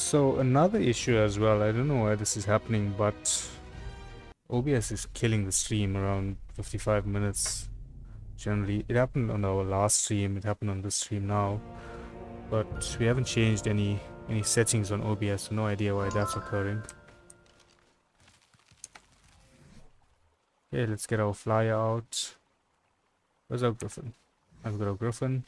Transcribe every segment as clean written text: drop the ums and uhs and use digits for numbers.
So another issue as well, I don't know why this is happening, but OBS is killing the stream around 55 minutes generally. It happened on our last stream, it happened on this stream now, but we haven't changed any settings on OBS, so no idea why that's occurring. Okay, let's get our flyer out. Where's our griffin? I've got our griffin.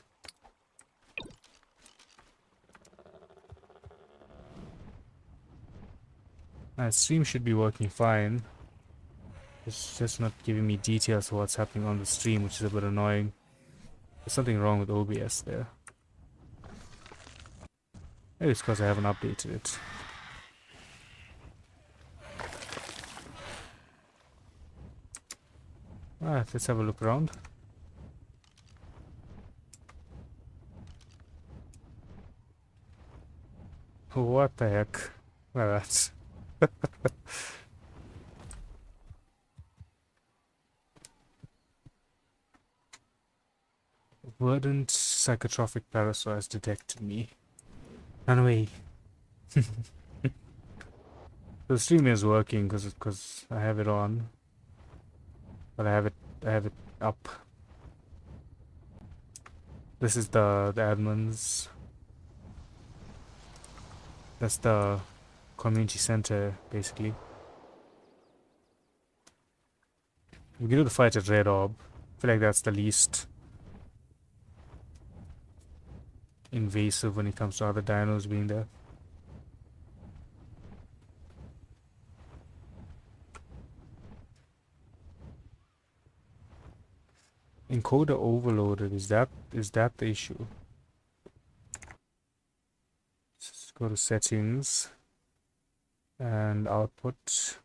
My stream should be working fine. It's just not giving me details of what's happening on the stream, which is a bit annoying. There's something wrong with OBS there. Maybe it's because I haven't updated it. Alright, let's have a look around. What the heck? Well, that's... Verdant psychotropic parasite detected me. Run away. The stream is working because I have it on, but I have it up. This is the admins. That's the community center basically. We can do the fight at Red Orb. I feel like that's the least invasive when it comes to other dinos being there. Encoder overloaded, is that the issue? Let's go to settings and output.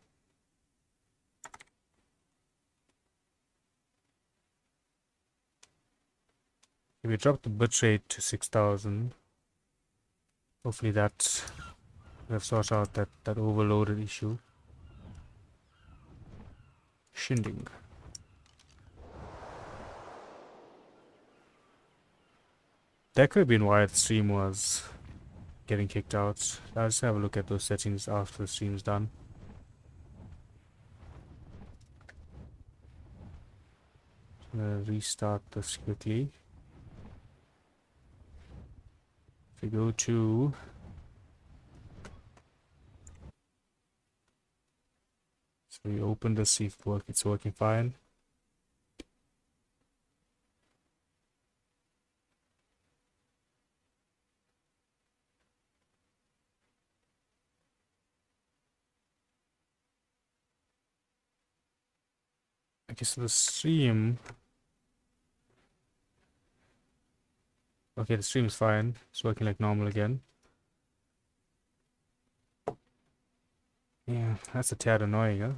If we drop the bitrate to 6000, hopefully that will have sorted out that overloaded issue. Shinding. That could have been why the stream was getting kicked out. I'll just have a look at those settings after the stream's done. I'm gonna restart this quickly. If we go to so we open this, see if it's working fine. Okay, so the stream. Okay, the stream is fine. It's working like normal again. Yeah, that's a tad annoying, huh?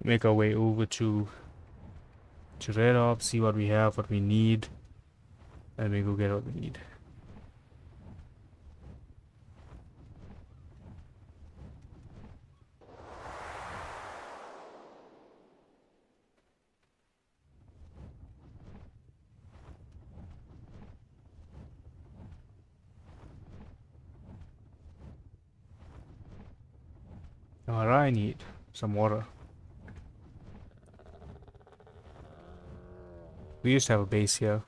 Make our way over to Red Orb, see what we have, what we need, and we go get what we need. What I need some water. We used to have a base here.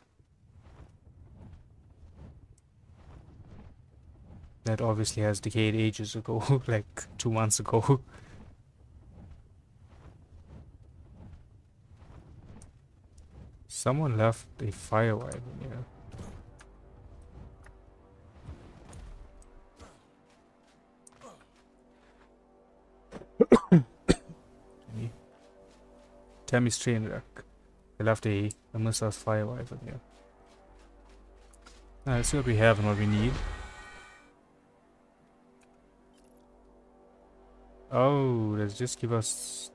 That obviously has decayed ages ago, like 2 months ago. Someone left a fire wagon here. Tammy's train wreck. They left a Melissa's fire wagon here. Let's see what we have and what we need. Oh, let's just give us...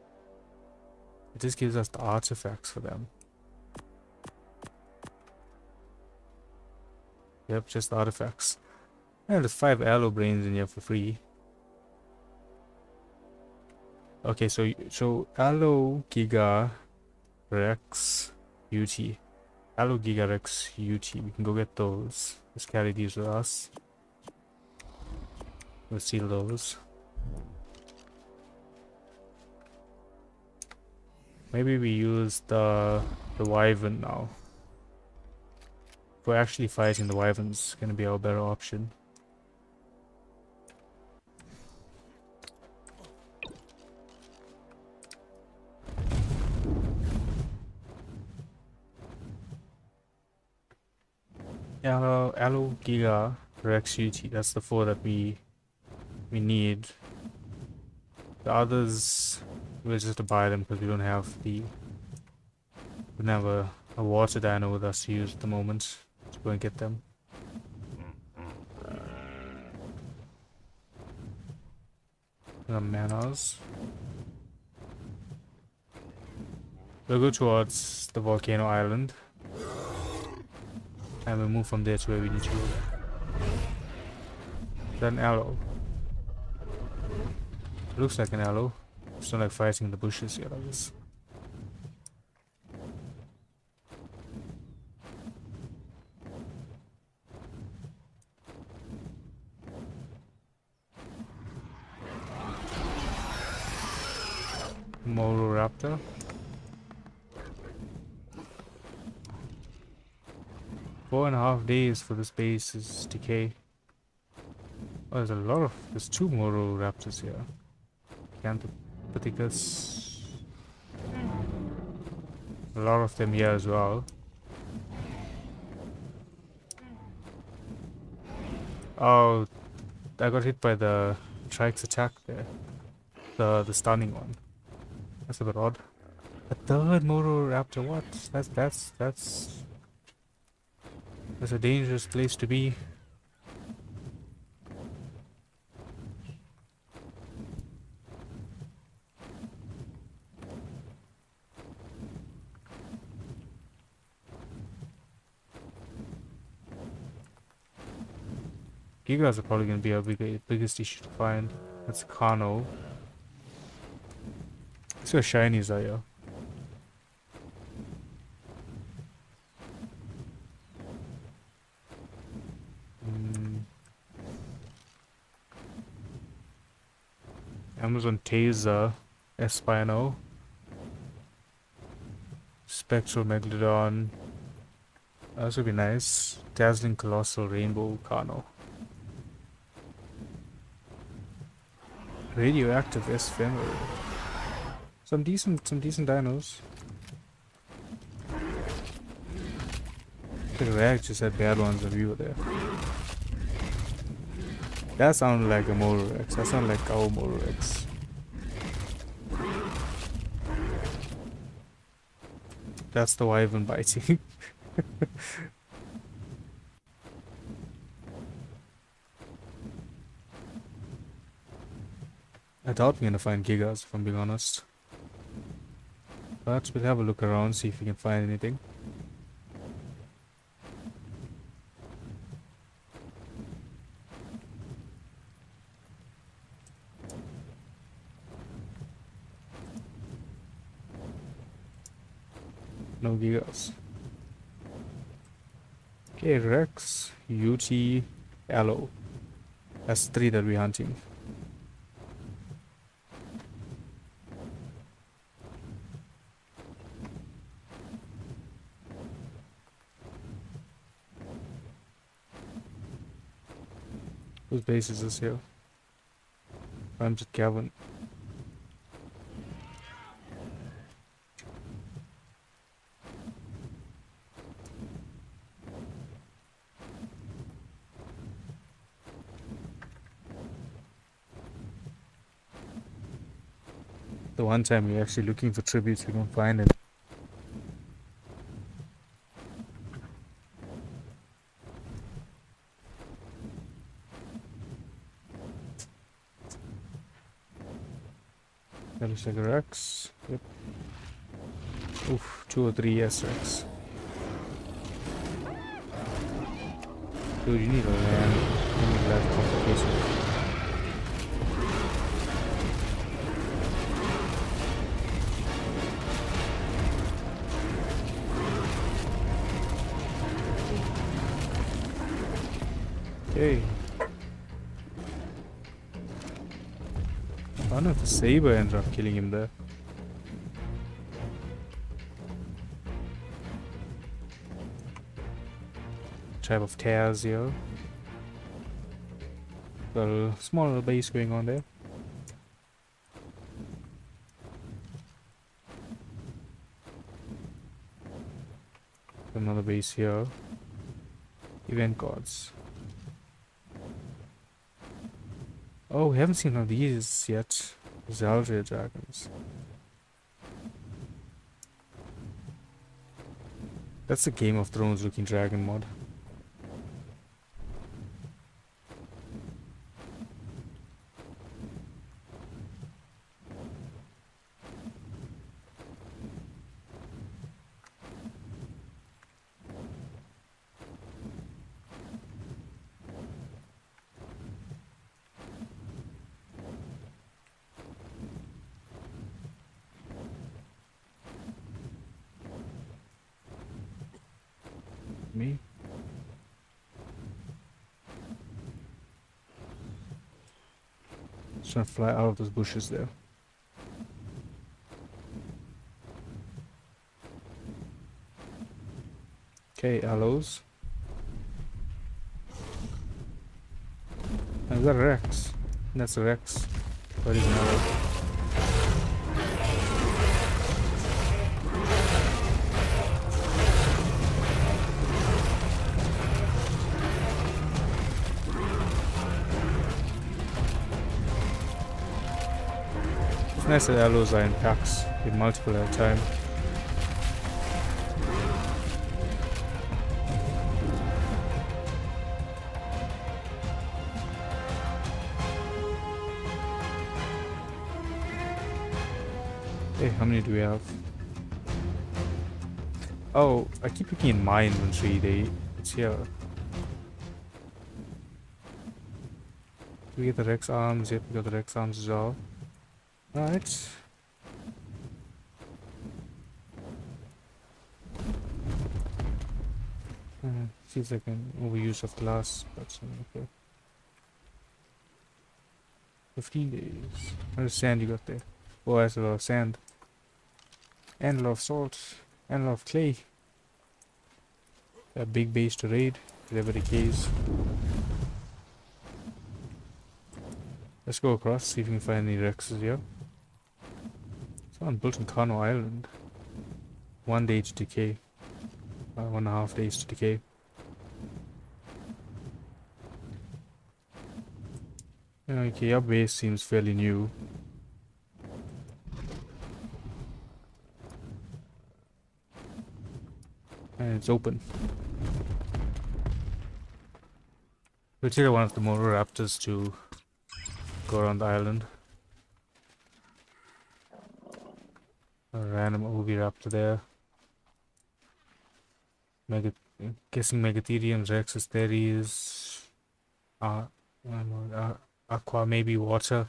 It just gives us the artifacts for them. Yep, just the artifacts. And there's 5 aloe brains in here for free. Okay, so Allo Giga Rex UT. Allo Giga Rex UT. We can go get those. Let's carry these with us. We'll steal those. Maybe we use the Wyvern now. If we're actually fighting, the Wyvern's gonna be our better option. Allo Giga Rex UT. That's the 4 that we need. The others we'll just buy them because we don't have a water dino with us to use at the moment. Let's go and get them. The manas. We'll go towards the volcano island. And we'll move from there to where we need to go. Is that an arrow? Looks like an arrow. It's not like fighting in the bushes yet, I guess. Mororaptor. Four and a half days for this base's decay. Oh, there's 2 Mororaptors here. Canthopithecus. A lot of them here as well. Oh, I got hit by the Trike's attack there. The stunning one. That's a bit odd. A third Mororaptor, what? That's a dangerous place to be. Gigas are probably going to be our biggest issue to find. That's Kano. Let's see what shinies are here. Amazon Taser, Espino, Spectral Megalodon. This would be nice. Dazzling Colossal Rainbow Kano. Radioactive Ephemeral. Some decent dinos. The Rag just had bad ones when we were there. That sounded like a Mororex. That sounded like our Mororex. That's the Wyvern biting. I doubt we're gonna find Gigas, if I'm being honest. But we'll have a look around, see if we can find anything. No Gigas. Okay, Rex, UT, Allo. That's 3 that we're hunting. Whose base is this here? Ramjet Cavern. The one time we're actually looking for tributes, we don't find it. That looks like a Rex. Yep. Oof, 2 or 3 S-Rex. Dude, you need a land. You need that complication. Okay. I don't know if the saber ended up killing him there. Type of tears here. Got a small little base going on there. Another base here. Event cards. Oh, we haven't seen one of these yet. Zaldria dragons. That's the Game of Thrones looking dragon mod. Me? Just trying to fly out of those bushes there. Okay, aloes. Is that a Rex? That's a Rex. What is an aloe? It's nice that aloes are in packs with multiple at a time. Hey, how many do we have? Oh, I keep looking in my inventory. It's here. Do we get the Rex arms? Yep, we got the Rex arms as well. Alright. Seems like an overuse of glass, but okay. 15 days. How much sand you got there? Oh, that's a lot of sand. And a lot of salt. And a lot of clay. A big base to raid. Whatever the case. Let's go across, see if we can find any Rexes here. Someone built in Kano Island. 1 day to decay. 1.5 days to decay. Okay, our base seems fairly new. And it's open. We'll take one of the Moro Raptors to go around the island. A random Oviraptor there. Guessing Megatherium, Rexus, there is Aqua, maybe water.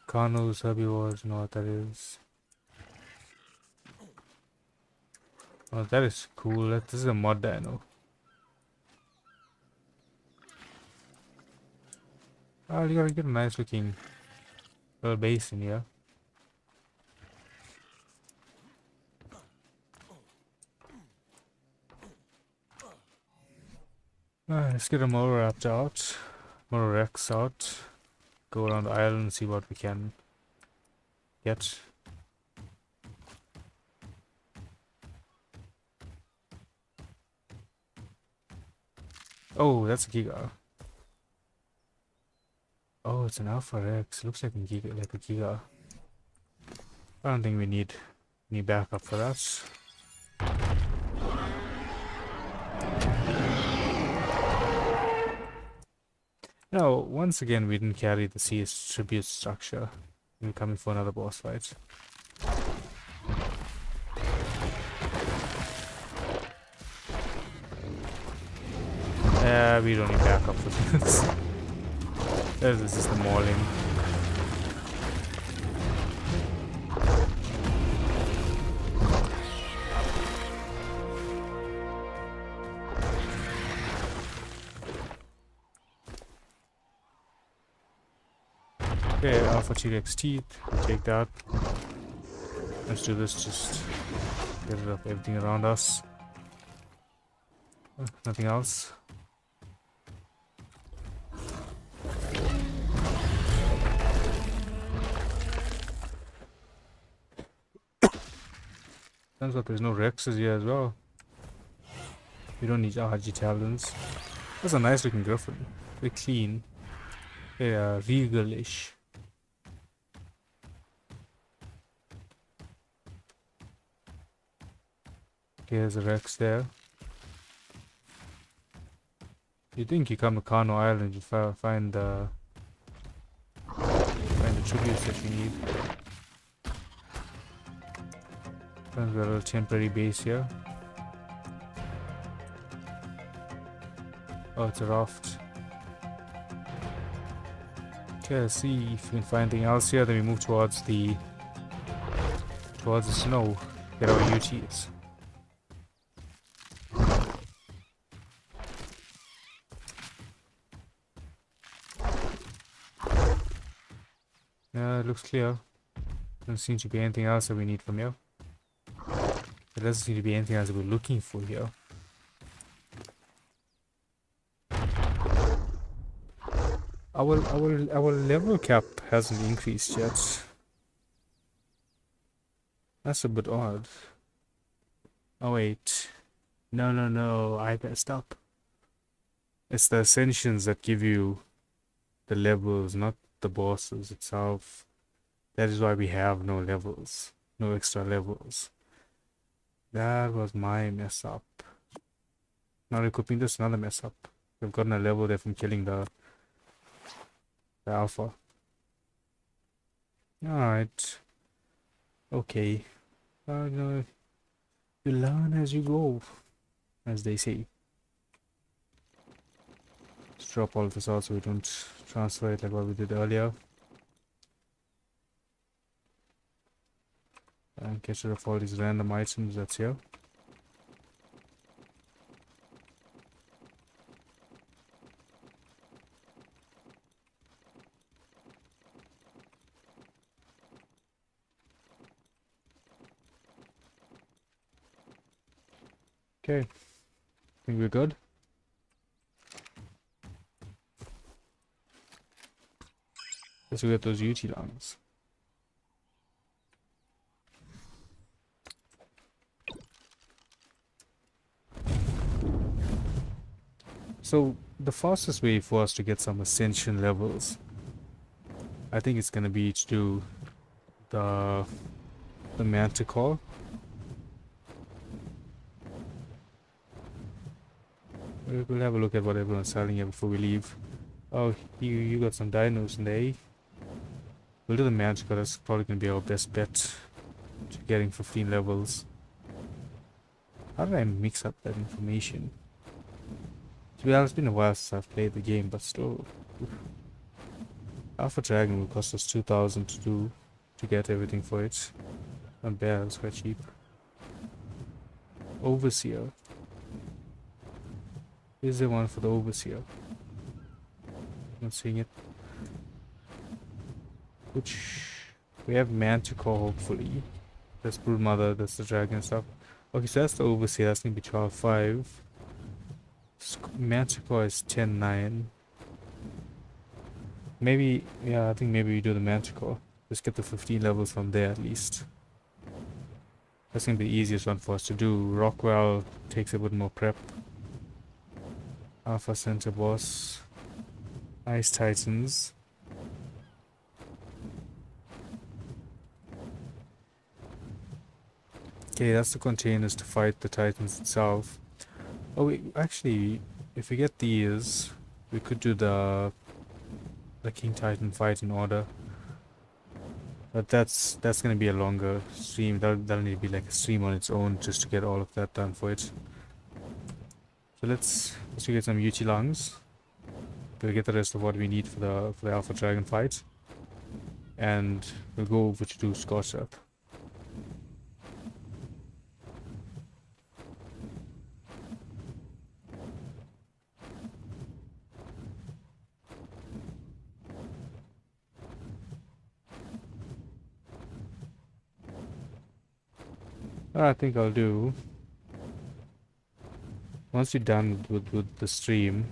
Carnos, herbivores, know what that is. Oh, that is cool. This is a mod that I know. Oh, you gotta get a nice looking little base in here. Let's get a Moro-Raptor out. Moro-Rex out. Go around the island and see what we can get. Oh, that's a Giga. Oh, it's an Alpha Rex. Looks like a Giga. I don't think we need any backup for that. No, once again we didn't carry the CS tribute structure. We're coming for another boss fight. Yeah, we don't need backup for this. This is the mauling. Okay, Alpha T-Rex teeth. We'll take that. Let's do this. Just get rid of everything around us. Nothing else. Turns out there's no Rexes here as well. We don't need RG Talons. That's a nice looking Griffin. Very clean. Very regal-ish. Okay, there's a Rex there. You think you come to Kano Island, you find the tributes that you need. Find a little temporary base here. Oh, it's a raft. Okay, let's see if we can find anything else here. Then we move towards the snow. Get our UTs. Yeah, it looks clear. Doesn't seem to be anything else that we need from here. There doesn't seem to be anything else that we're looking for here. Our level cap hasn't increased yet. That's a bit odd. Oh wait. No, I messed up. It's the ascensions that give you the levels, not the bosses itself. That is why we have no levels. No extra levels. That was my mess up. Not equipping this, another mess up. We've gotten a level there from killing the alpha. Alright. Okay. You learn as you go, as they say. Let's drop all of this out so we don't transfer it like what we did earlier. And get rid of all these random items that's here. Okay, think we're good. Let's go get those UT lungs. So the fastest way for us to get some ascension levels, I think it's gonna be to do the Manticore. We'll have a look at what everyone's selling here before we leave. Oh, you got some dinos in there. We'll do the Manticore. That's probably gonna be our best bet to getting 15 levels. How did I mix up that information? To be honest, it's been a while since I've played the game, but still. Alpha Dragon will cost us 2,000 to get everything for it. Not bad, it's quite cheap. Overseer. Is there one for the Overseer? Not seeing it. Which we have Manticore, hopefully. That's Broodmother, that's the dragon stuff. Okay, so that's the Overseer, that's gonna be 12.5. Manticore is 10.9. Maybe, yeah, I think maybe we do the Manticore. Let's get the 15 levels from there at least. That's gonna be the easiest one for us to do. Rockwell takes a bit more prep. Alpha Center Boss. Ice Titans. Okay, that's the containers to fight the Titans itself. Oh, actually, if we get these, we could do the King Titan fight in order. But that's gonna be a longer stream. That'll need to be like a stream on its own just to get all of that done for it. So let's get some UT lungs. We'll get the rest of what we need for the Alpha Dragon fight. And we'll go over to do Scorched Earth. What I think I'll do, once you're done with the stream,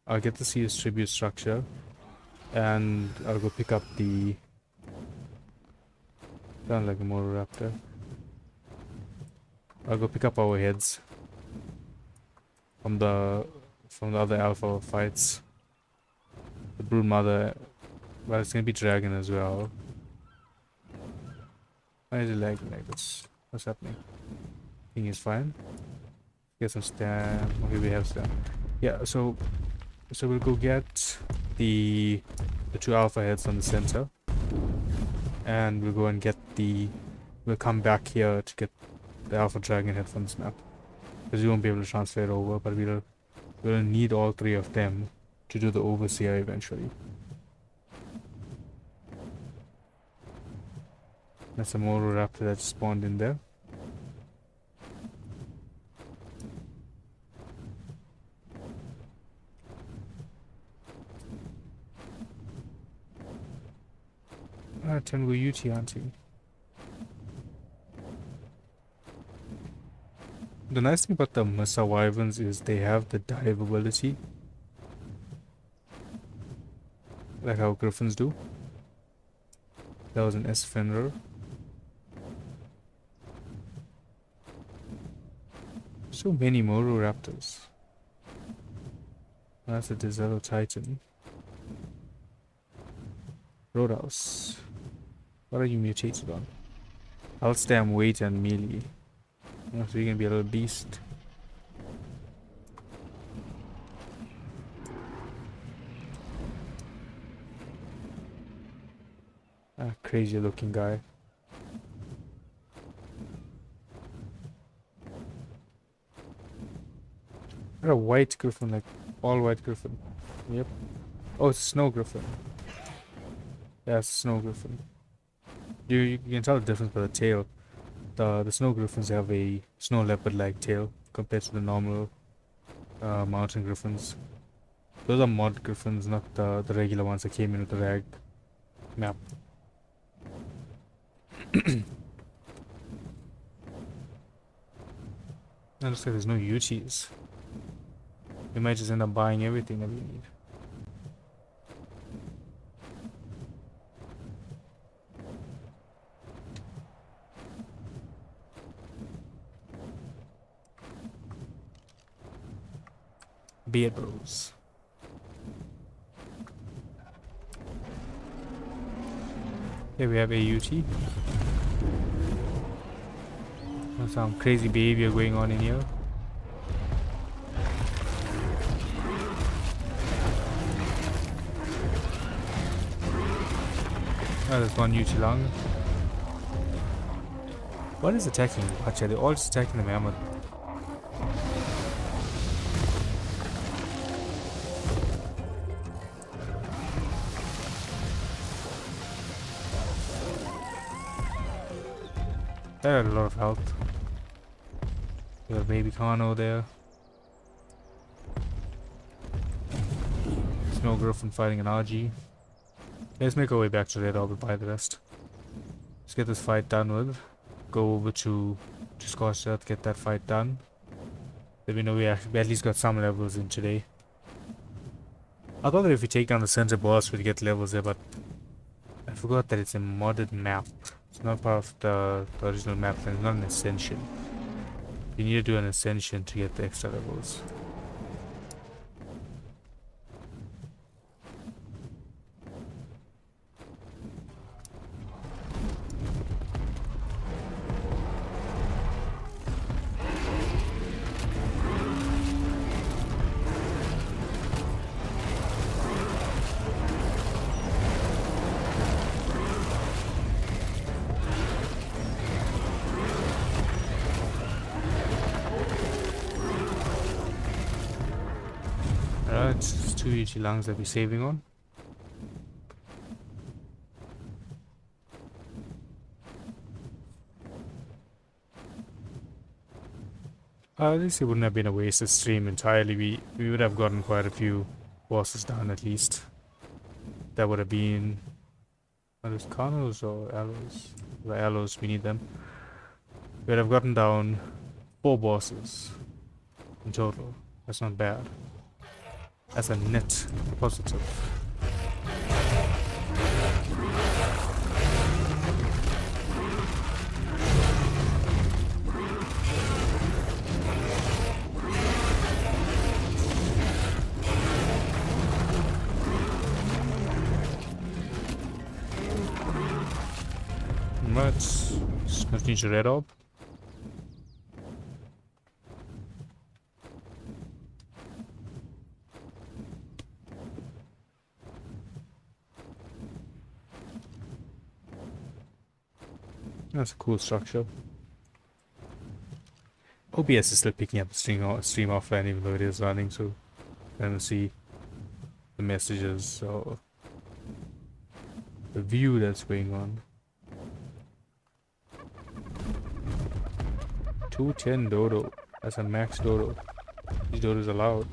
I'll get to see his tribute structure, and I'll go pick up the... Sound like a Motoraptor. I'll go pick up our heads from the other alpha fights. The Brood Mother, well, it's gonna be Dragon as well. Why is it lagging like this? What's happening? Thing is fine. Get some stamp. Okay, we have stamp. Yeah, so we'll go get the two alpha heads on the center, and we'll go and get we'll come back here to get the alpha dragon head from this map, because we won't be able to transfer it over, but we'll need all three of them to do the overseer eventually. That's a Motoraptor that spawned in there. Tengu UT hunting. The nice thing about the Mesa Wyverns is they have the dive ability, like how Griffins do. That was an S Fenrir. So many Motoraptors. That's a Dezello Titan. Roadhouse. What are you mutated on? I'll stam weight and melee. Oh, so you're gonna be a little beast. Ah, crazy looking guy. What a white griffin, like all white griffin. Yep. Oh, it's a snow griffin. Yeah, it's a snow griffin. You can tell the difference by the tail. The snow griffins have a snow leopard-like tail compared to the normal mountain griffins. Those are mod griffins, not the regular ones that came in with the rag map. It looks like there's no UTs. We might just end up buying everything that we need. Beard Bros. Here we have AUT. There's some crazy behavior going on in here. Oh, there's one UT long. What is attacking Pacha? They're all just attacking the mammoth. They had a lot of health. We have baby Kano there. Snow Griffin fighting an RG. Let's make our way back to Red Orb and buy the rest. Let's get this fight done with. Go over to Scorched Earth, get that fight done. Then we know we at least got some levels in today. I thought that if we take down the center boss we'd get levels there, but I forgot that it's a modded map. It's not part of the original map, and it's not an ascension. You need to do an ascension to get the extra levels. Alright, it's 2 UT lungs that we're saving on. At least it wouldn't have been a wasted stream entirely. We would have gotten quite a few bosses done at least. That would have been... Are those Kanos or Allos? The Allos, we need them. Where I've gotten down 4 bosses in total. That's not bad. That's a net positive. Right, just continue to red up. That's a cool structure. OBS is still picking up the stream offline even though it is running, so I can see the messages or the view that's going on. 210 dodo. That's a max dodo. These dodos allowed.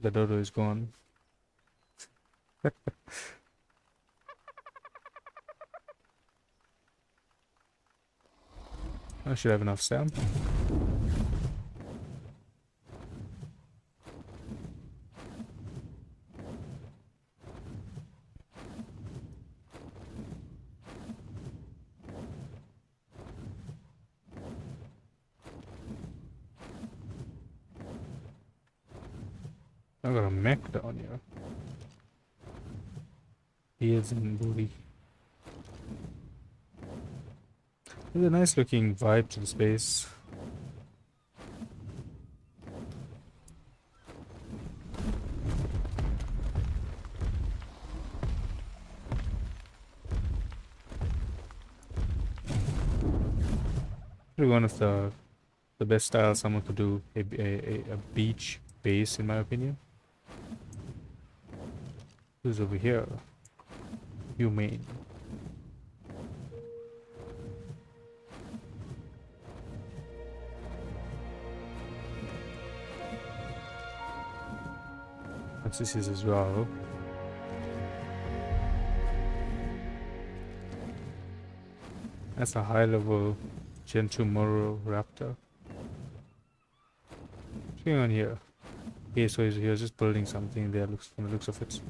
The dodo is gone. I should have enough stamp. I got a mech down here. Heels and booty. There's a nice looking vibe to the space. Probably one of the best styles someone could do a beach base, in my opinion. Who's over here? Humane. What's this is as well? That's a high level Gen 2 Moro Raptor. What's going on here? Okay, so he was just building something there, looks from the looks of it.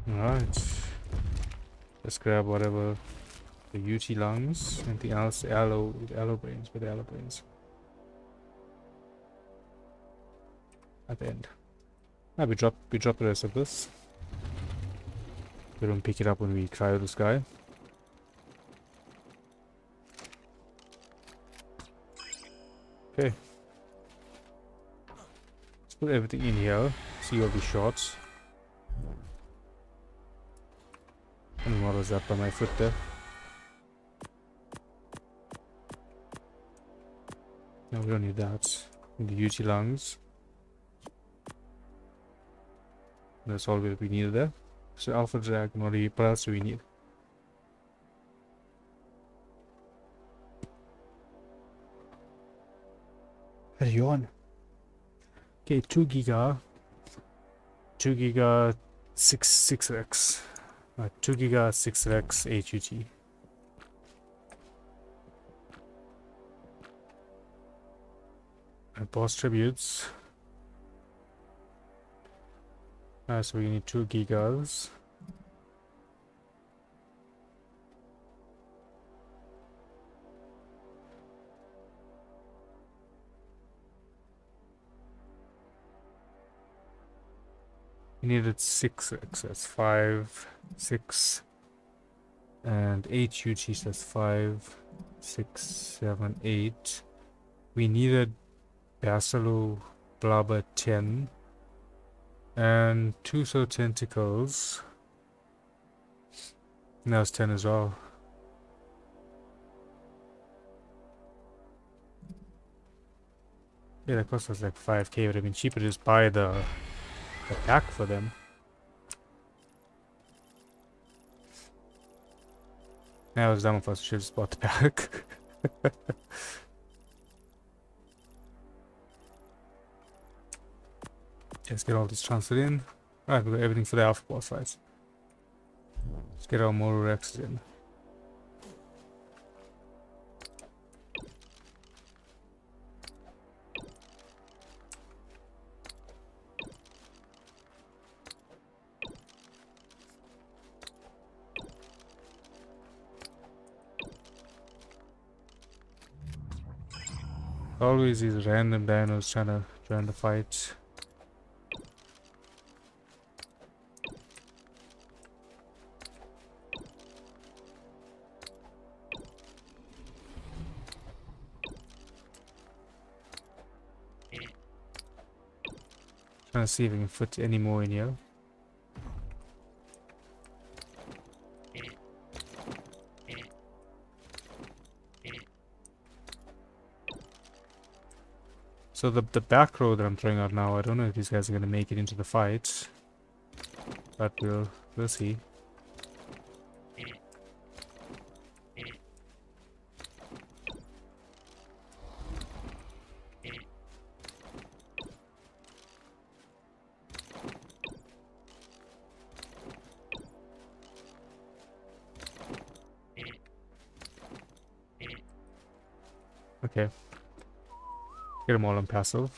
Alright. Let's grab whatever the UT lungs, anything else, aloe brains, with aloe brains. At the end. Ah, we drop the rest of this. We don't pick it up when we cryo this guy. Okay. Let's put everything in here. See what we shot. And what was that by my foot there? No, we don't need that. We need the UT lungs. That's all we need there. So Alpha Dragon, what else do we need? What are you on? Okay, 2 giga 6x. 2 giga 6x HUT. And boss tributes. So we need 2 gigas. We needed 6x, that's 5, 6, and 8 UTs, that's 5, 6, 7, 8. We needed Basilu Blubber 10, and 2 so tentacles. Now it's 10 as well. Yeah, that cost us like 5k, would have been cheaper to just buy the pack for them. Yeah, it was dumb of us, should have just bought the pack. Let's get all this transferred in. Alright, we got everything for the alpha boss fights. Let's get our Moru Rexes in. Always these random dinos trying to join the fight. Trying to see if we can fit any more in here. So the back row that I'm throwing out now, I don't know if these guys are gonna make it into the fight, but we'll see. Okay. Get them all on passive.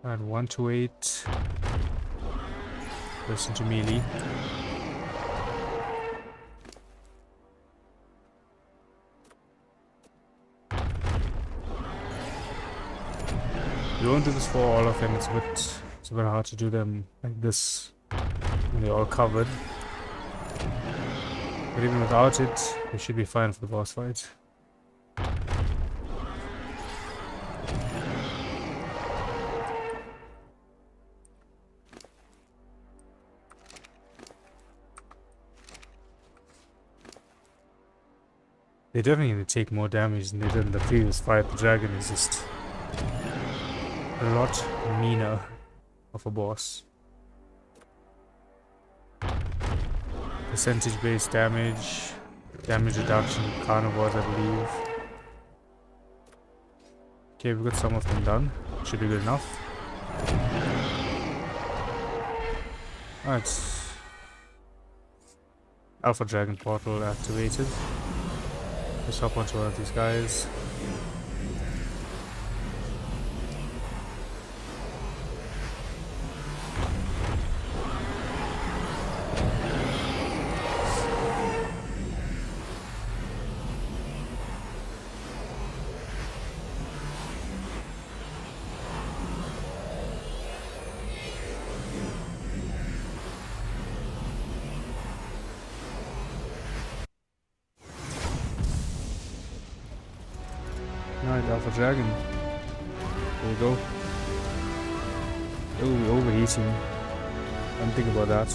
And 1 to 8. Listen to melee. You won't do this for all of them, it's a bit hard to do them like this when they're all covered. But even without it, we should be fine for the boss fight. They definitely need to take more damage than they did in the previous fight. The dragon is just a lot meaner of a boss. Percentage based damage reduction, carnivores, I believe. Okay, we've got some of them done. Should be good enough. Alright. Alpha Dragon portal activated. Let's hop onto one of these guys. Alright, Alpha Dragon. There we go. Oh, overheating. I'm thinking about that.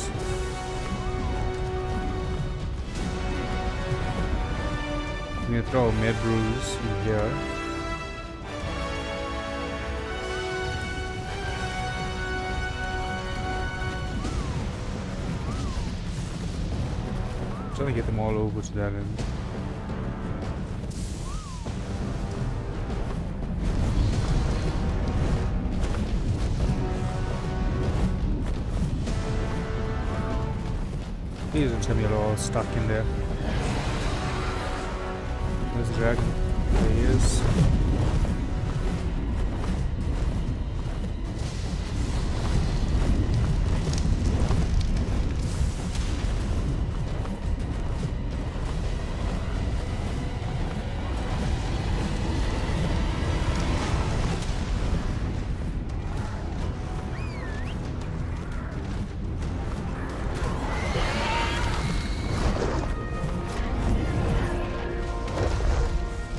I'm gonna throw a Med Bruise in here. I'm trying to get them all over to that end. Please don't tell me you're all stuck in there. There's the dragon. There he is.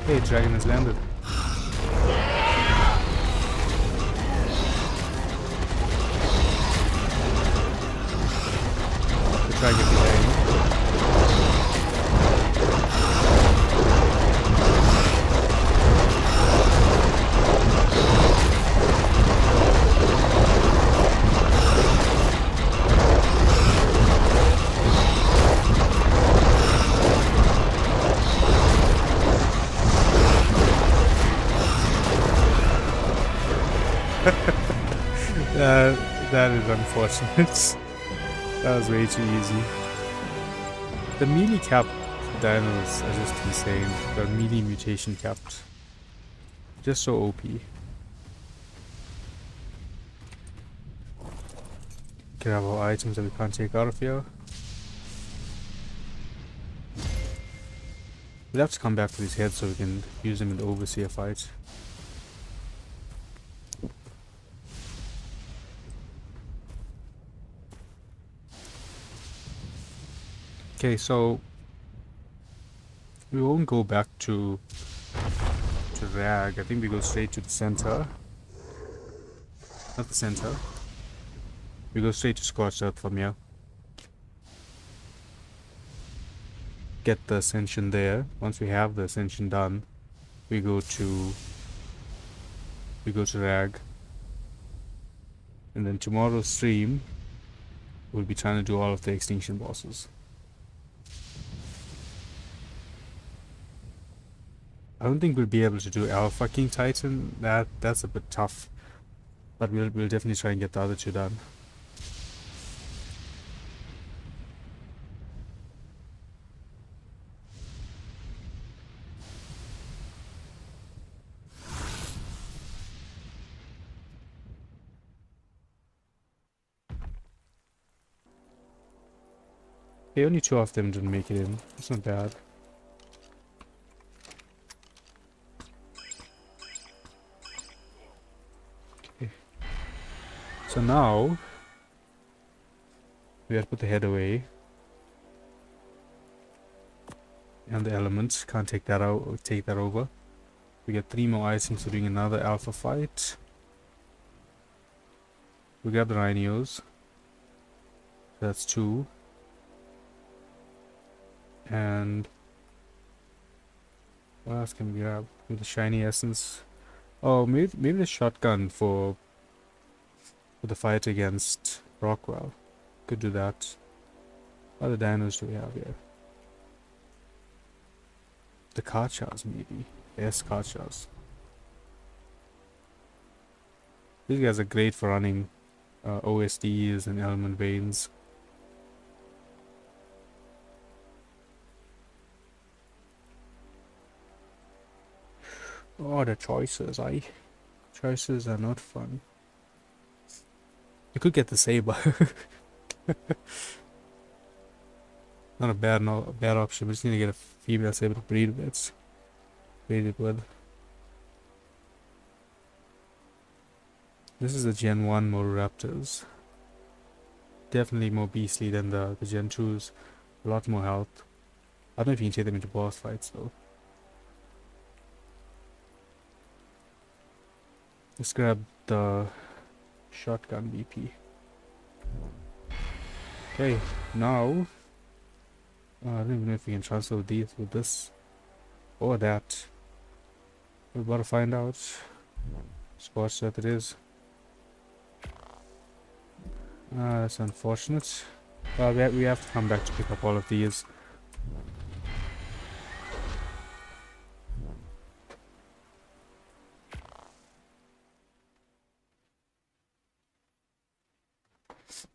Okay, dragon has landed. The dragon behind. is unfortunate. That was way too easy. The melee cap dinos are just insane. The melee mutation capped. Just so OP. Grab our items that we can't take out of here. We'll have to come back to these heads so we can use them in the overseer fight. Okay, so we won't go back to Rag. I think we go straight to the center. Not the center. We go straight to Scorched Earth from here. Get the ascension there. Once we have the ascension done, we go to Rag. And then tomorrow's stream, we'll be trying to do all of the extinction bosses. I don't think we'll be able to do Alpha King Titan. That's a bit tough. But we'll definitely try and get the other two done. Okay, only two of them didn't make it in. That's not bad. So now we have to put the head away, and the elements can't take that out or take that over. We get 3 more items for doing another alpha fight. We grab the rhinos. That's 2. And what else can we grab? With the shiny essence. Oh, maybe the shotgun for the fight against Rockwell. Could do that. What other dinos do we have here? The Karchas, maybe. Yes, Karchas. These guys are great for running OSDs and element veins. Oh, the choices, choices are not fun. You could get the saber. Not a bad option. We just need to get a female saber to breed with. Breed it with. This is the Gen 1 Motoraptors. Definitely more beastly than the Gen 2s. A lot more health. I don't know if you can take them into boss fights though. Let's grab the shotgun BP. Okay, now I don't even know if we can transfer these with this or that. We're about to find out. Scorched Earth it is. That's unfortunate. Well, we have to come back to pick up all of these.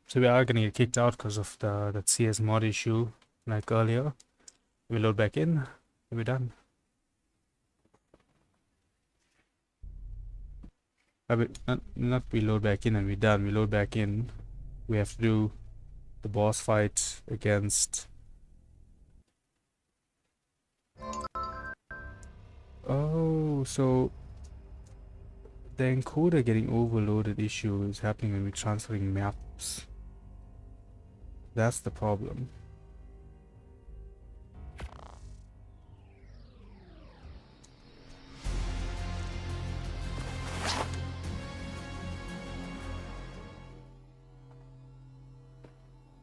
So we are gonna get kicked out because of that CS mod issue like earlier. We load back in, and we're done. Not we load back in and we're done. We load back in. We have to do the boss fight against. Oh, so the encoder getting overloaded issue is happening when we're transferring maps. That's the problem.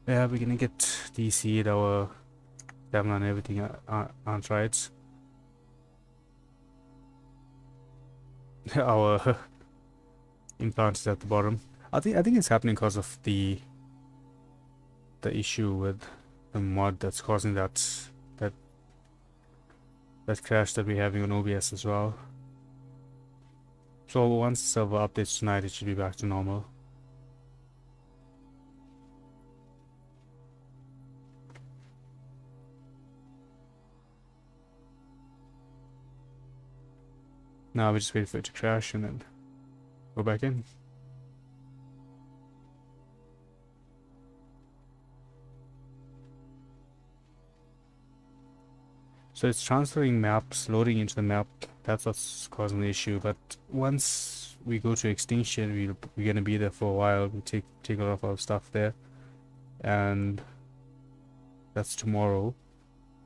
Yeah, we're gonna get DC'd, our stamina and everything aren't right. Our implant is at the bottom. I think it's happening because of the issue with the mod that's causing that crash that we're having on OBS as well. So once the server updates tonight, it should be back to normal. Now we just wait for it to crash and then go back in. So it's transferring maps, loading into the map. That's what's causing the issue. But once we go to extinction, we're gonna be there for a while. We take a lot of our stuff there, and that's tomorrow.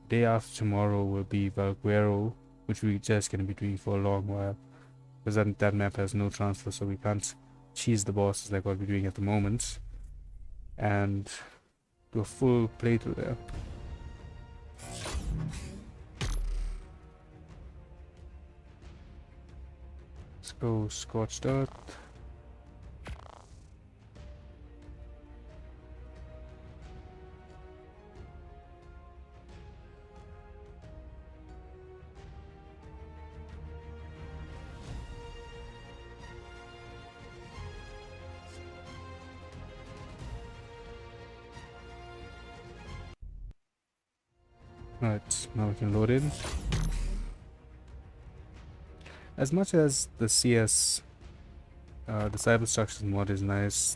Day after tomorrow will be Valguero, which we're just gonna be doing for a long while, because that map has no transfer, so we can't cheese the bosses like what we're doing at the moment, and do a full playthrough there. Let's go Scorched Earth. Right, now we can load in. As much as the CS, the Cyberstructures mod is nice,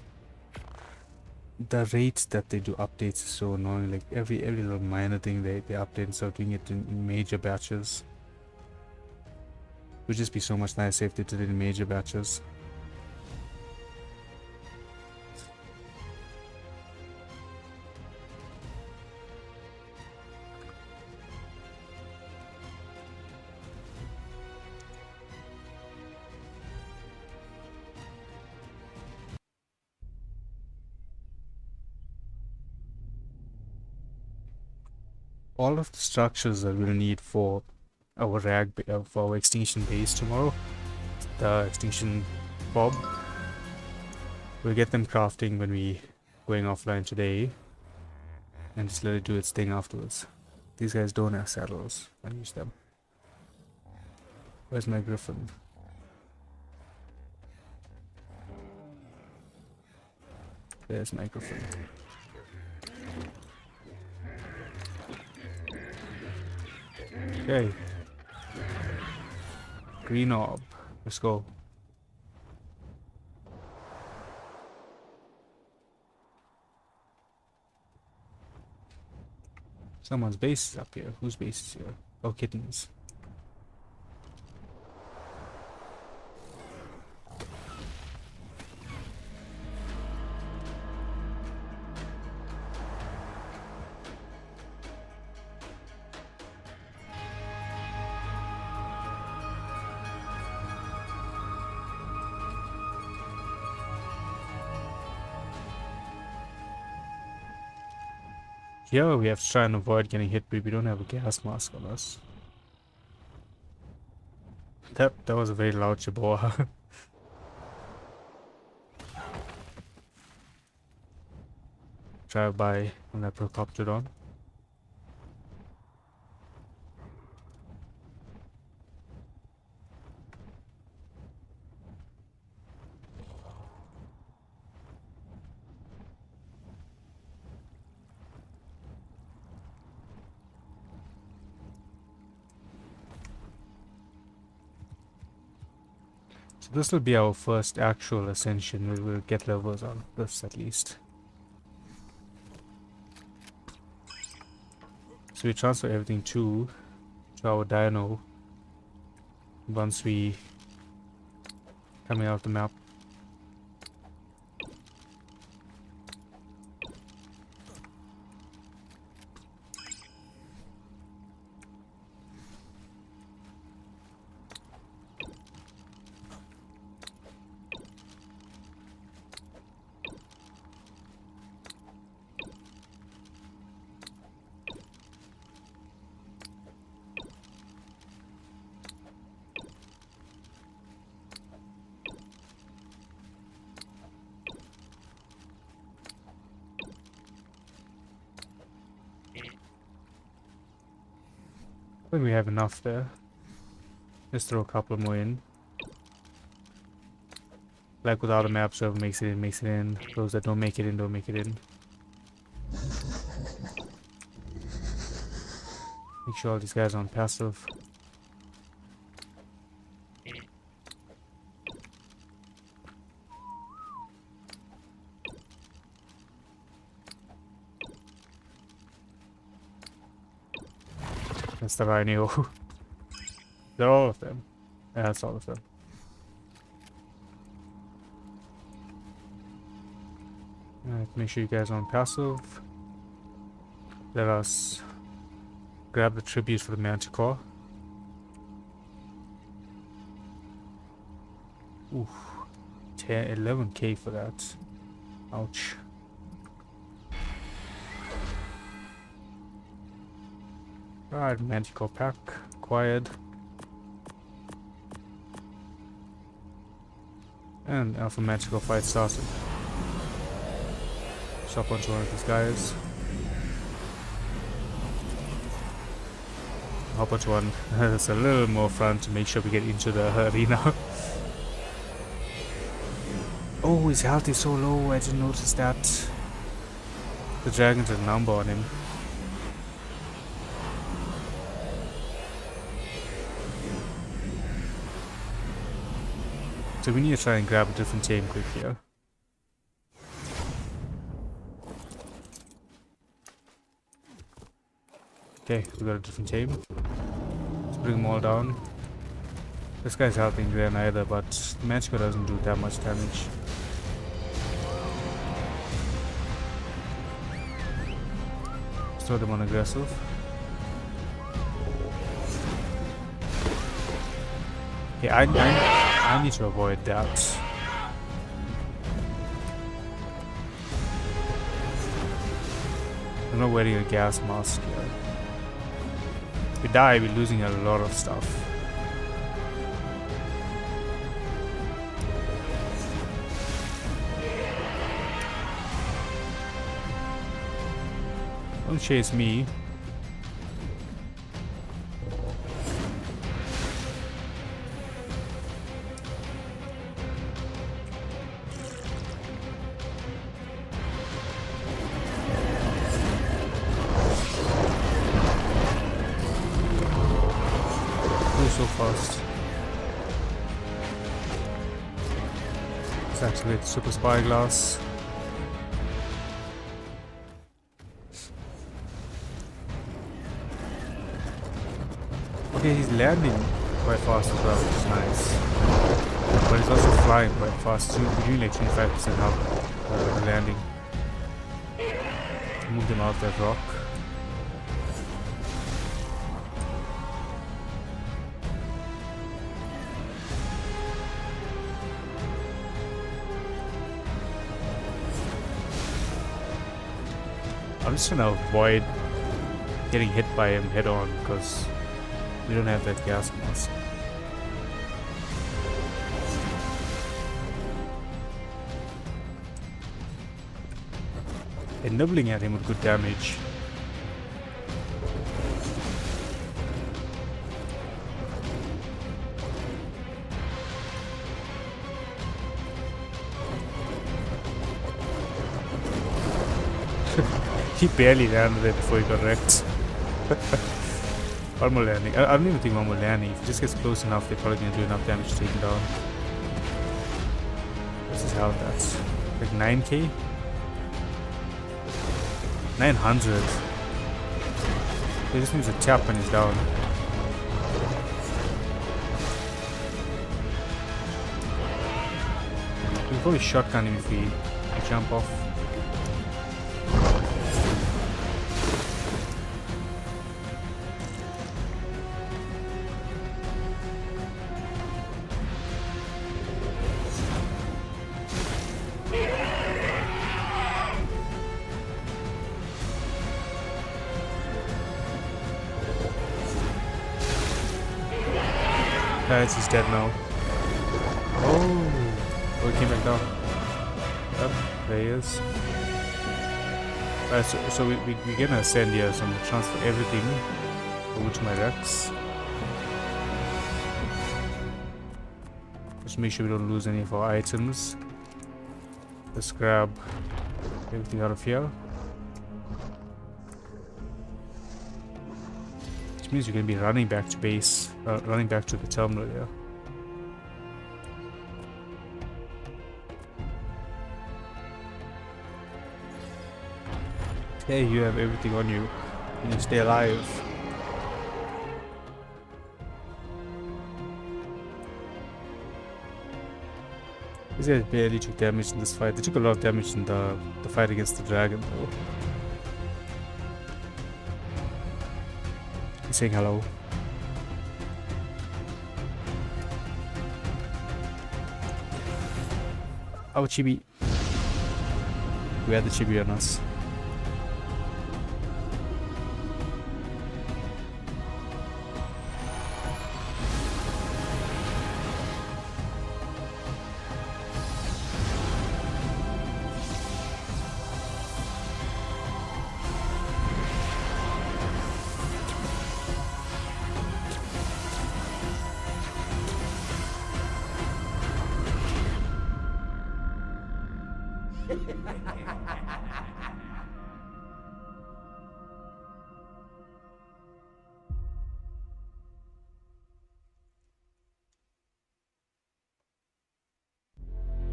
the rate that they do updates is so annoying. Like every little minor thing they update instead of doing it in major batches. It would just be so much nicer if they did it in major batches. All of the structures that we'll need for our for our extinction base tomorrow, the extinction bob, we'll get them crafting when we going offline today, and just let it do its thing afterwards. These guys don't have saddles. I use them. Where's my griffin? There's my griffin. Okay. Green orb. Let's go. Someone's base is up here. Whose base is here? Oh, kittens. Here we have to try and avoid getting hit, but we don't have a gas mask on us. That was a very loud Chihuahua. Drive by on that Procopterodon. So this will be our first actual ascension. We will get levels on this at least. So we transfer everything to our dino once we coming out of the map. I think we have enough there. Let's throw a couple more in. Like without a map, so makes it in, makes it in. Those that don't make it in, don't make it in. Make sure all these guys are on passive. That's the Rhino. They're all of them. Yeah, that's all of them. Alright, make sure you guys are on passive. Let us grab the tribute for the Manticore. Oof. 11k for that. Ouch. Right, Manticore pack acquired. And Alpha Manticore fight started. Shop onto one of these guys. Hop onto one. That's a little more fun to make sure we get into the arena. Oh, his health is so low, I didn't notice that. The dragon's a number on him. So we need to try and grab a different team quick here. Okay, we got a different team. Let's bring them all down. This guy's helping there neither, but the Manticore doesn't do that much damage. Let's throw them on aggressive. Yeah, I need to avoid that. I'm not wearing a gas mask here. If we die, we're losing a lot of stuff. Don't chase me. So fast. Let's activate Super Spyglass. Okay, he's landing quite fast as well, which is nice. But he's also flying quite fast too. We're doing like 25% help the landing. Move them out that rock. I'm just gonna avoid getting hit by him head on because we don't have that gas mask. And nibbling at him with good damage. He barely landed there before he got wrecked. One more landing. I don't even think one more landing. If he just gets close enough, they're probably gonna do enough damage to take him down. This is how that's like 9k? 900. He just needs a tap when he's down. We can probably shotgun him if we jump off. He's dead now. Oh, he came back down. Yep, there he is. So we're gonna ascend here, so I'm gonna transfer everything over to my Rex. Just make sure we don't lose any of our items. Let's grab everything out of here. Means you're going to be running back to base, running back to the terminal here. Okay, you have everything on you. You need to stay alive. These guys barely took damage in this fight. They took a lot of damage in the fight against the dragon though. He's saying hello. Our chibi. We had the chibi on us.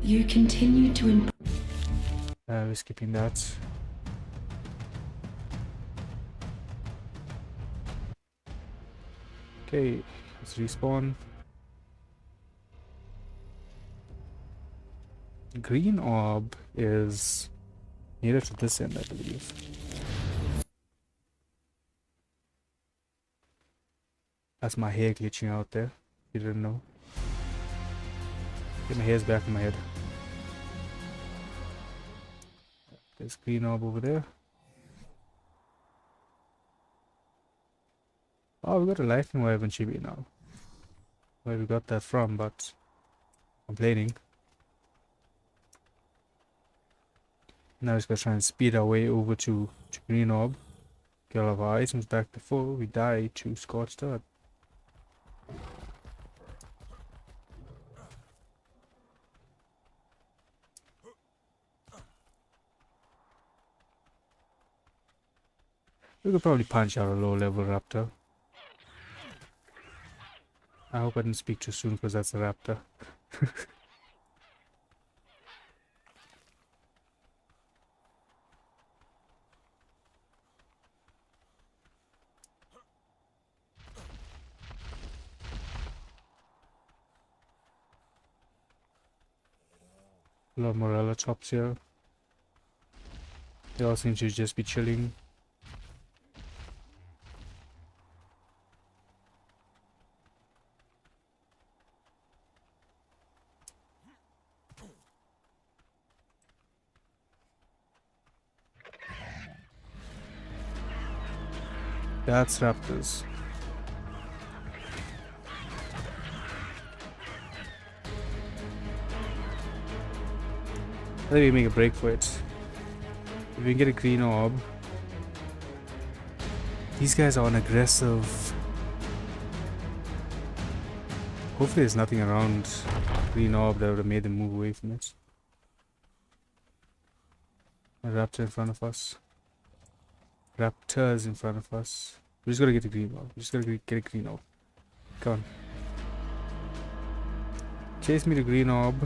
You continue to improve. We're skipping that. Okay, let's respawn. Green orb is nearer to this end, I believe. That's my hair glitching out there. You didn't know. Get my hair's back in my head. There's green orb over there. Oh, we got a lightning wave in Chibi now. Where we got that from, but complaining. Now we're gonna try and speed our way over to green orb. Get all of our items back before we die to Scorched Earth. We could probably punch out a low level raptor. I hope I didn't speak too soon because that's a raptor. A lot of Morella chops here. They all seem to just be chilling. That's raptors. I think we make a break for it. If we can get a green orb. These guys are on aggressive. Hopefully there's nothing around green orb that would have made them move away from it. A raptor in front of us. Raptors in front of us. We just gotta get a green orb. We just gotta get a green orb. Come on. Chase me the green orb.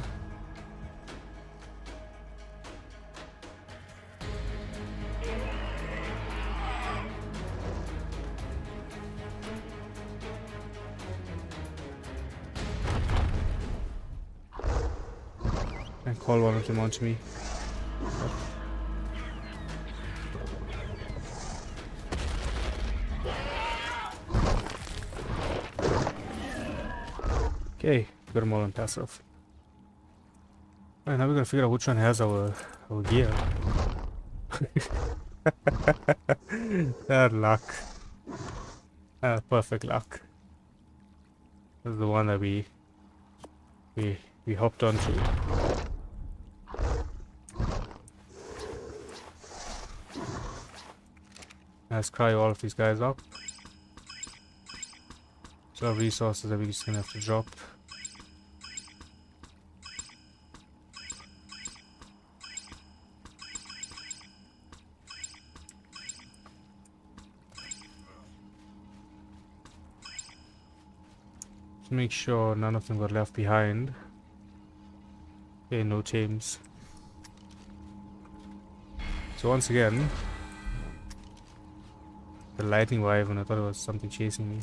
And call one of them onto me. Okay, got them all on passive. Alright, now we gotta figure out which one has our gear. That luck. Perfect luck. This is the one that we hopped onto. Let's cry all of these guys up. So our resources that we're just gonna have to drop. Just make sure none of them got left behind. Okay, no tames. So once again, the lightning wyvern, I thought it was something chasing me.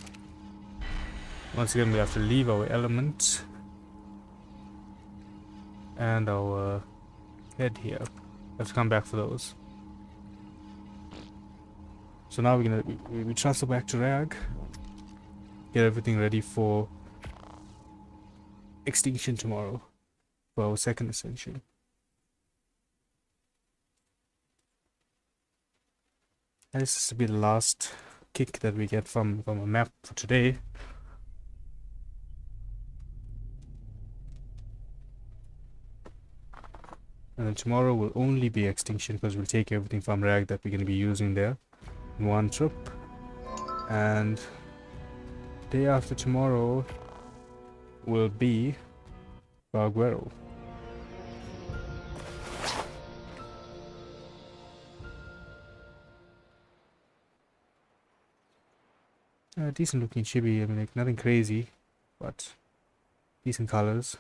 Once again, we have to leave our element and our head here. Let's come back for those. So now we're gonna we transfer back to Rag, get everything ready for extinction tomorrow for our second ascension. And this will be the last kick that we get from a map for today. And then tomorrow will only be extinction because we'll take everything from Rag that we're going to be using there in one trip. And day after tomorrow will be Barguero. Decent looking chibi, I mean, like nothing crazy, but decent colors.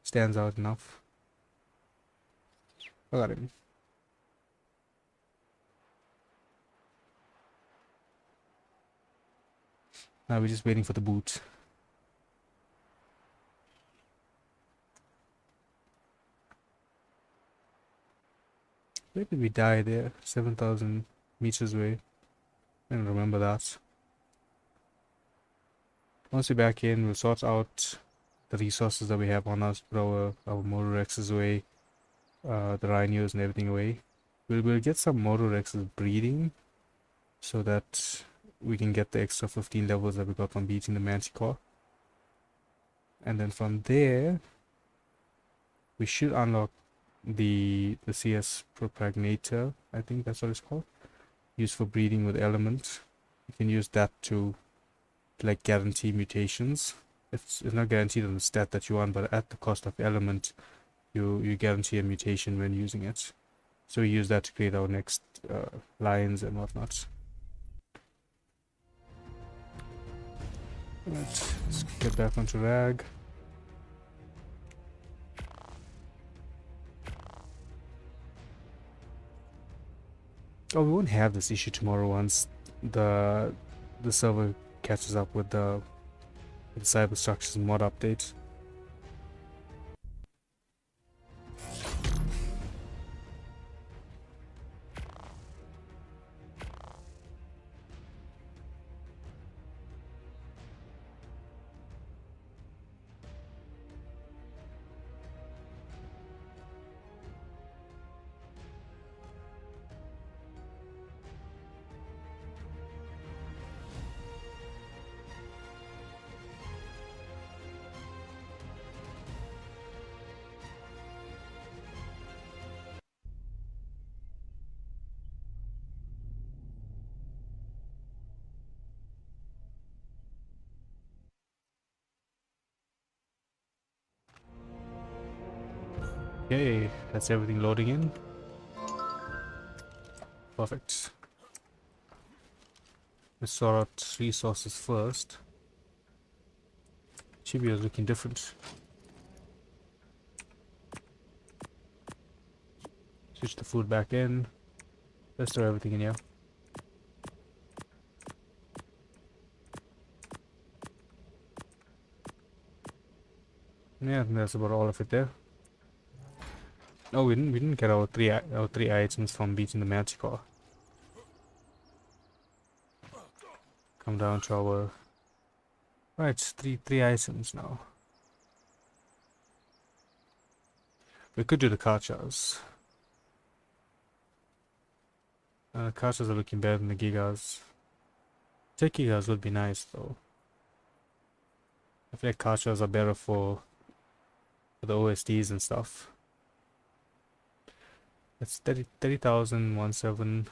Stands out enough. I got him. Now we're just waiting for the boot. Where did we die there? 7,000 meters away. I don't remember that. Once we're back in, we'll sort out the resources that we have on us, put our Motorexes away, the Rhinos and everything away. We'll get some Motorexes breeding so that we can get the extra 15 levels that we got from beating the Manticore. And then from there, we should unlock the CS Propagnator, I think that's what it's called. Used for breeding with elements. You can use that to like guarantee mutations. It's not guaranteed on the stat that you want, but at the cost of element, you guarantee a mutation when using it. So we use that to create our next lines and whatnot. Right, let's get back onto Rag. Oh, we won't have this issue tomorrow once the server catches up with the Cyberstructures mod update. Okay, that's everything loading in. Perfect. Let's sort out resources first. Chibi is looking different. Switch the food back in. Let's throw everything in here. Yeah, I think that's about all of it there. Oh, we didn't get our three items from beating the Manticore. Come down to our right, three items now. We could do the Karchas. The Karchas are looking better than the Gigas. Tech Gigas would be nice though. I feel like Karchas are better for the OSDs and stuff. It's 30,017,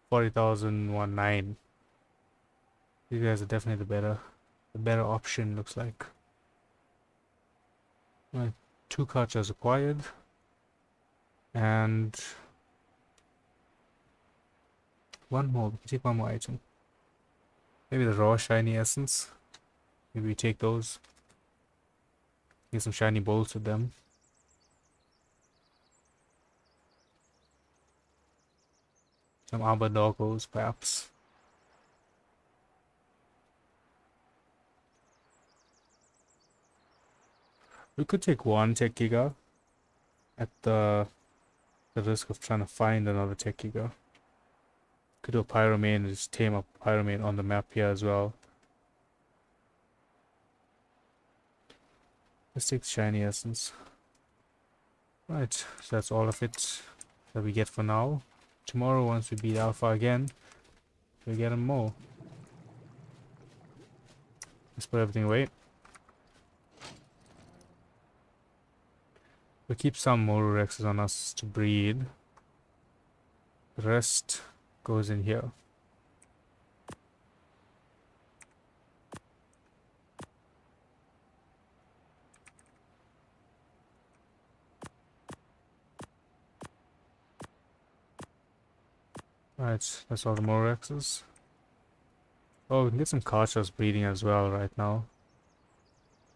40,019. These guys are definitely the better option, looks like. Right, 2 Karchas acquired. And one more, we can take one more item. Maybe the raw shiny essence. Maybe we take those. Get some shiny bolts with them. Some arbor doggos, perhaps. We could take one Tech Giga at the risk of trying to find another Tech Giga. Could do a Pyromane and just tame up Pyromane on the map here as well. Let's take the shiny essence. Right, so that's all of it that we get for now. Tomorrow, once we beat Alpha again, we'll get them more. Let's put everything away. We'll keep some more Rexes on us to breed. The rest goes in here. Right, that's all the Morexes. Oh, we can get some Karchas breeding as well right now.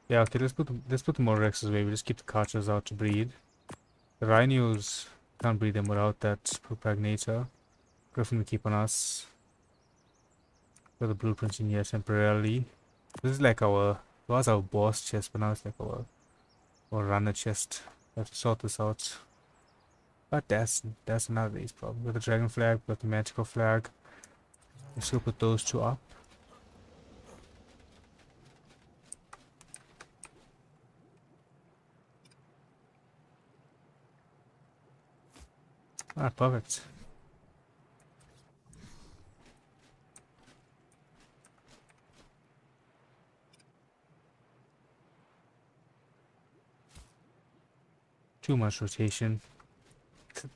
Yeah, okay, let's put the Morexes away. We just keep the Karchas out to breed. The Rhinos can't breed them without that Propagnator. Griffin we keep on us. Put the blueprints in here temporarily. This is like it was our boss chest, but now it's like our runner chest. We have to sort this out. But that's another day's problem. With the dragon flag, with the magical flag. We still put those two up. Ah, perfect. Too much rotation.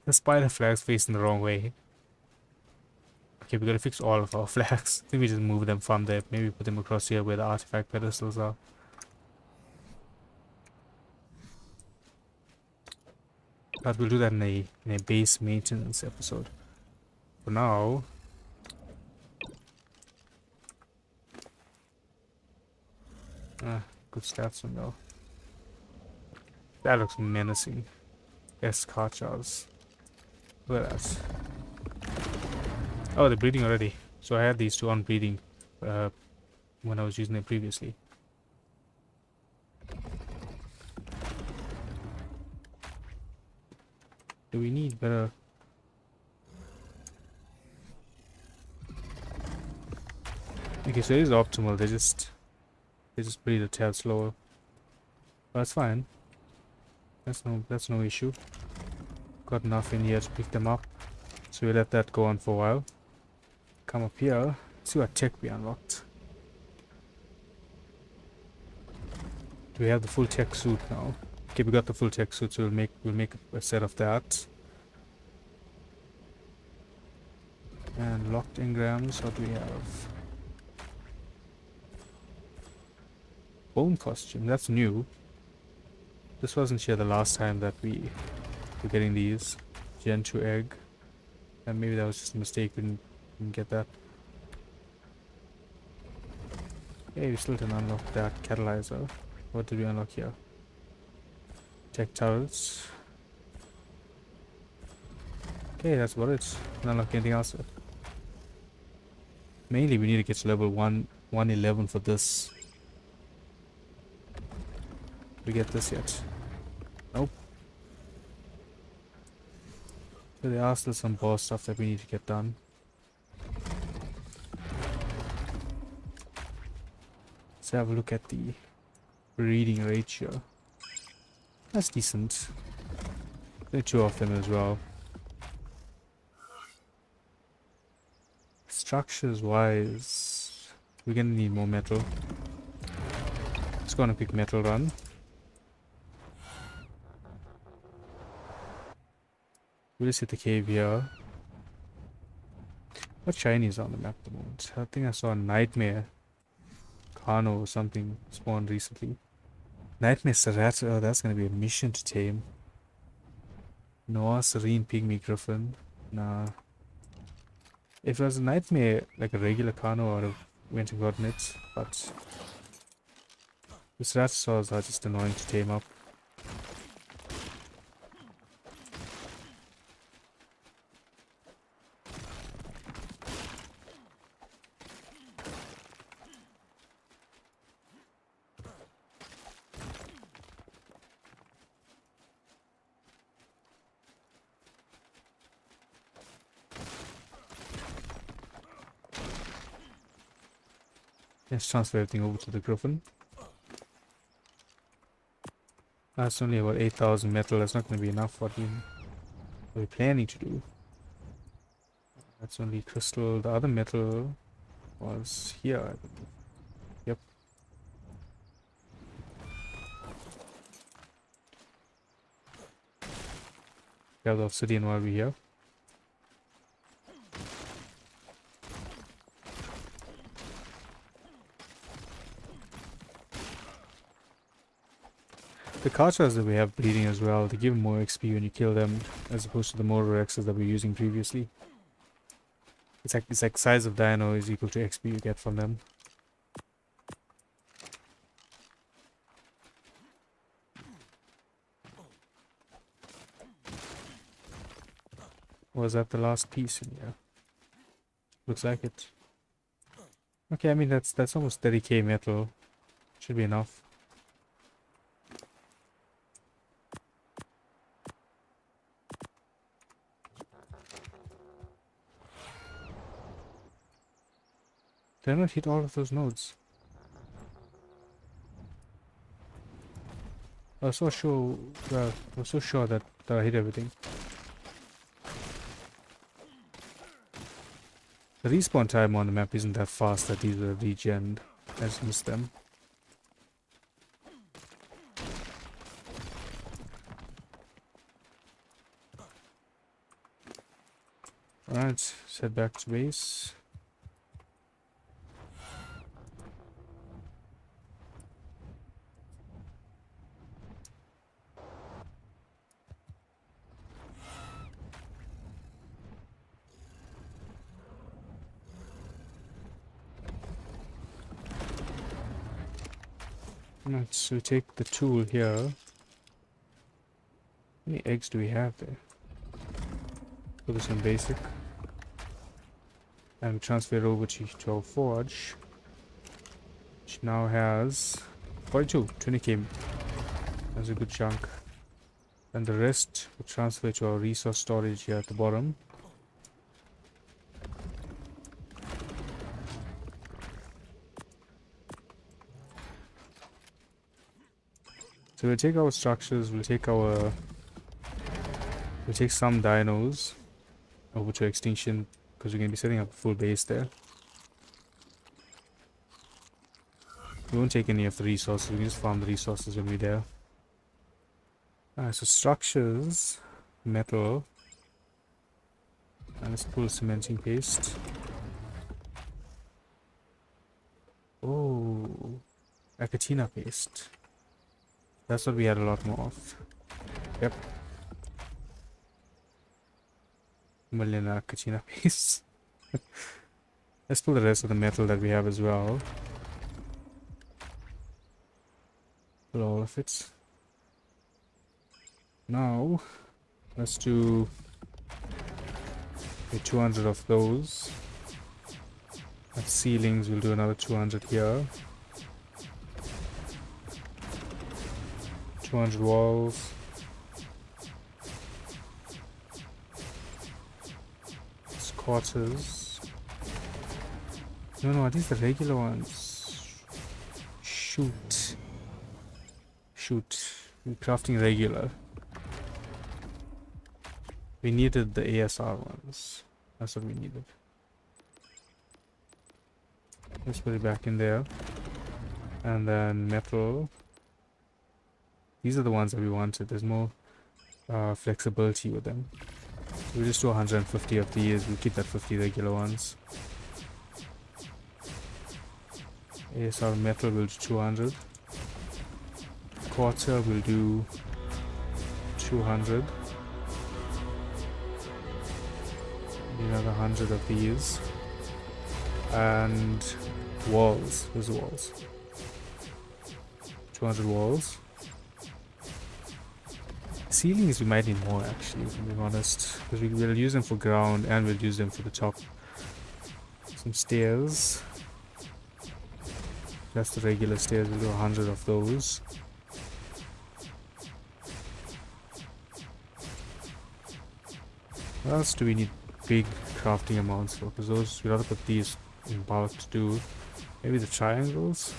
The spider flag's facing the wrong way. Okay, we gotta fix all of our flags. I think we just move them from there. Maybe put them across here where the artifact pedestals are. But we'll do that in a base maintenance episode. For now, good stats on though. That looks menacing. Karchas. Look at that. Oh, they're breeding already. So I had these two on breeding when I was using them previously. Do we need better? Okay, so it is optimal. They just breed a tad slower. But that's fine. That's no issue. Got enough in here to pick them up. So we let that go on for a while. Come up here. See what tech we unlocked. Do we have the full tech suit now? Okay, we got the full tech suit, so we'll make a set of that. And locked engrams, what do we have? Bone costume, that's new. This wasn't here the last time that we were getting these. Gen 2 egg. And maybe that was just a mistake, we didn't get that. Okay, we still didn't unlock that catalyzer. What did we unlock here? Tech turrets. Okay, that's about it. Didn't unlock anything else. Mainly we need to get to level 111 for this. Did we get this yet? Nope. So there are still some boss stuff that we need to get done. Let's have a look at the breeding ratio. That's decent. There are two of them as well. Structures wise, we're gonna need more metal. Let's go on a quick metal run. We'll just hit the cave here. What shinies on the map at the moment? I think I saw a Nightmare Kano or something spawned recently. Nightmare Serrat, oh, that's gonna be a mission to tame. Noah Serene Pygmy Griffin. Nah. If it was a Nightmare, like a regular Kano, I would have went and gotten it, but the Ceratosaurs are just annoying to tame up. Let's transfer everything over to the Griffin. That's only about 8,000 metal. That's not going to be enough for what we're planning to do. That's only crystal. The other metal was here, I believe. Yep. Grab the obsidian while we're here. The Kachas that we have breeding as well, they give more XP when you kill them, as opposed to the Mororexes that we were using previously. It's like size of dino is equal to XP you get from them. Was that the last piece in here? Looks like it. Okay, I mean that's almost 30k metal. Should be enough. Did I not hit all of those nodes? I was so sure. I was so sure that I hit everything. The respawn time on the map isn't that fast that these were regened. I just missed them. Alright, let's head back to base. Alright, so we take the tool here. How many eggs do we have there? Put this on basic. And transfer it over to our forge. Which now has 42, 20k. That's a good chunk. And the rest will transfer to our resource storage here at the bottom. So we'll take our structures, we'll take some dinos over to extinction because we're going to be setting up a full base there. We won't take any of the resources, we can just farm the resources when we're there. Alright, so structures, metal, and let's pull cementing paste. Oh, Achatina paste. That's what we had a lot more of. Yep. Million Achatina paste. Let's pull the rest of the metal that we have as well. Pull all of it. Now, let's do 200 of those. At ceilings, we'll do another 200 here. 200 walls. Quarters. No, are these the regular ones? Shoot. We're crafting regular. We needed the ASR ones. That's what we needed. Let's put it back in there. And then metal. These are the ones that we wanted. There's more flexibility with them. So we'll just do 150 of these. We'll keep that 50 regular ones. ASR metal will do 200. Quarter will do 200. Another 100 of these. And walls. Where's the walls? 200 walls. Ceilings we might need more actually, to be honest, because we will use them for ground and we'll use them for the top. Some stairs. That's the regular stairs. We'll do 100 of those. What else do we need big crafting amounts for? Because those, we'll have to put these in bulk to do. Maybe the triangles?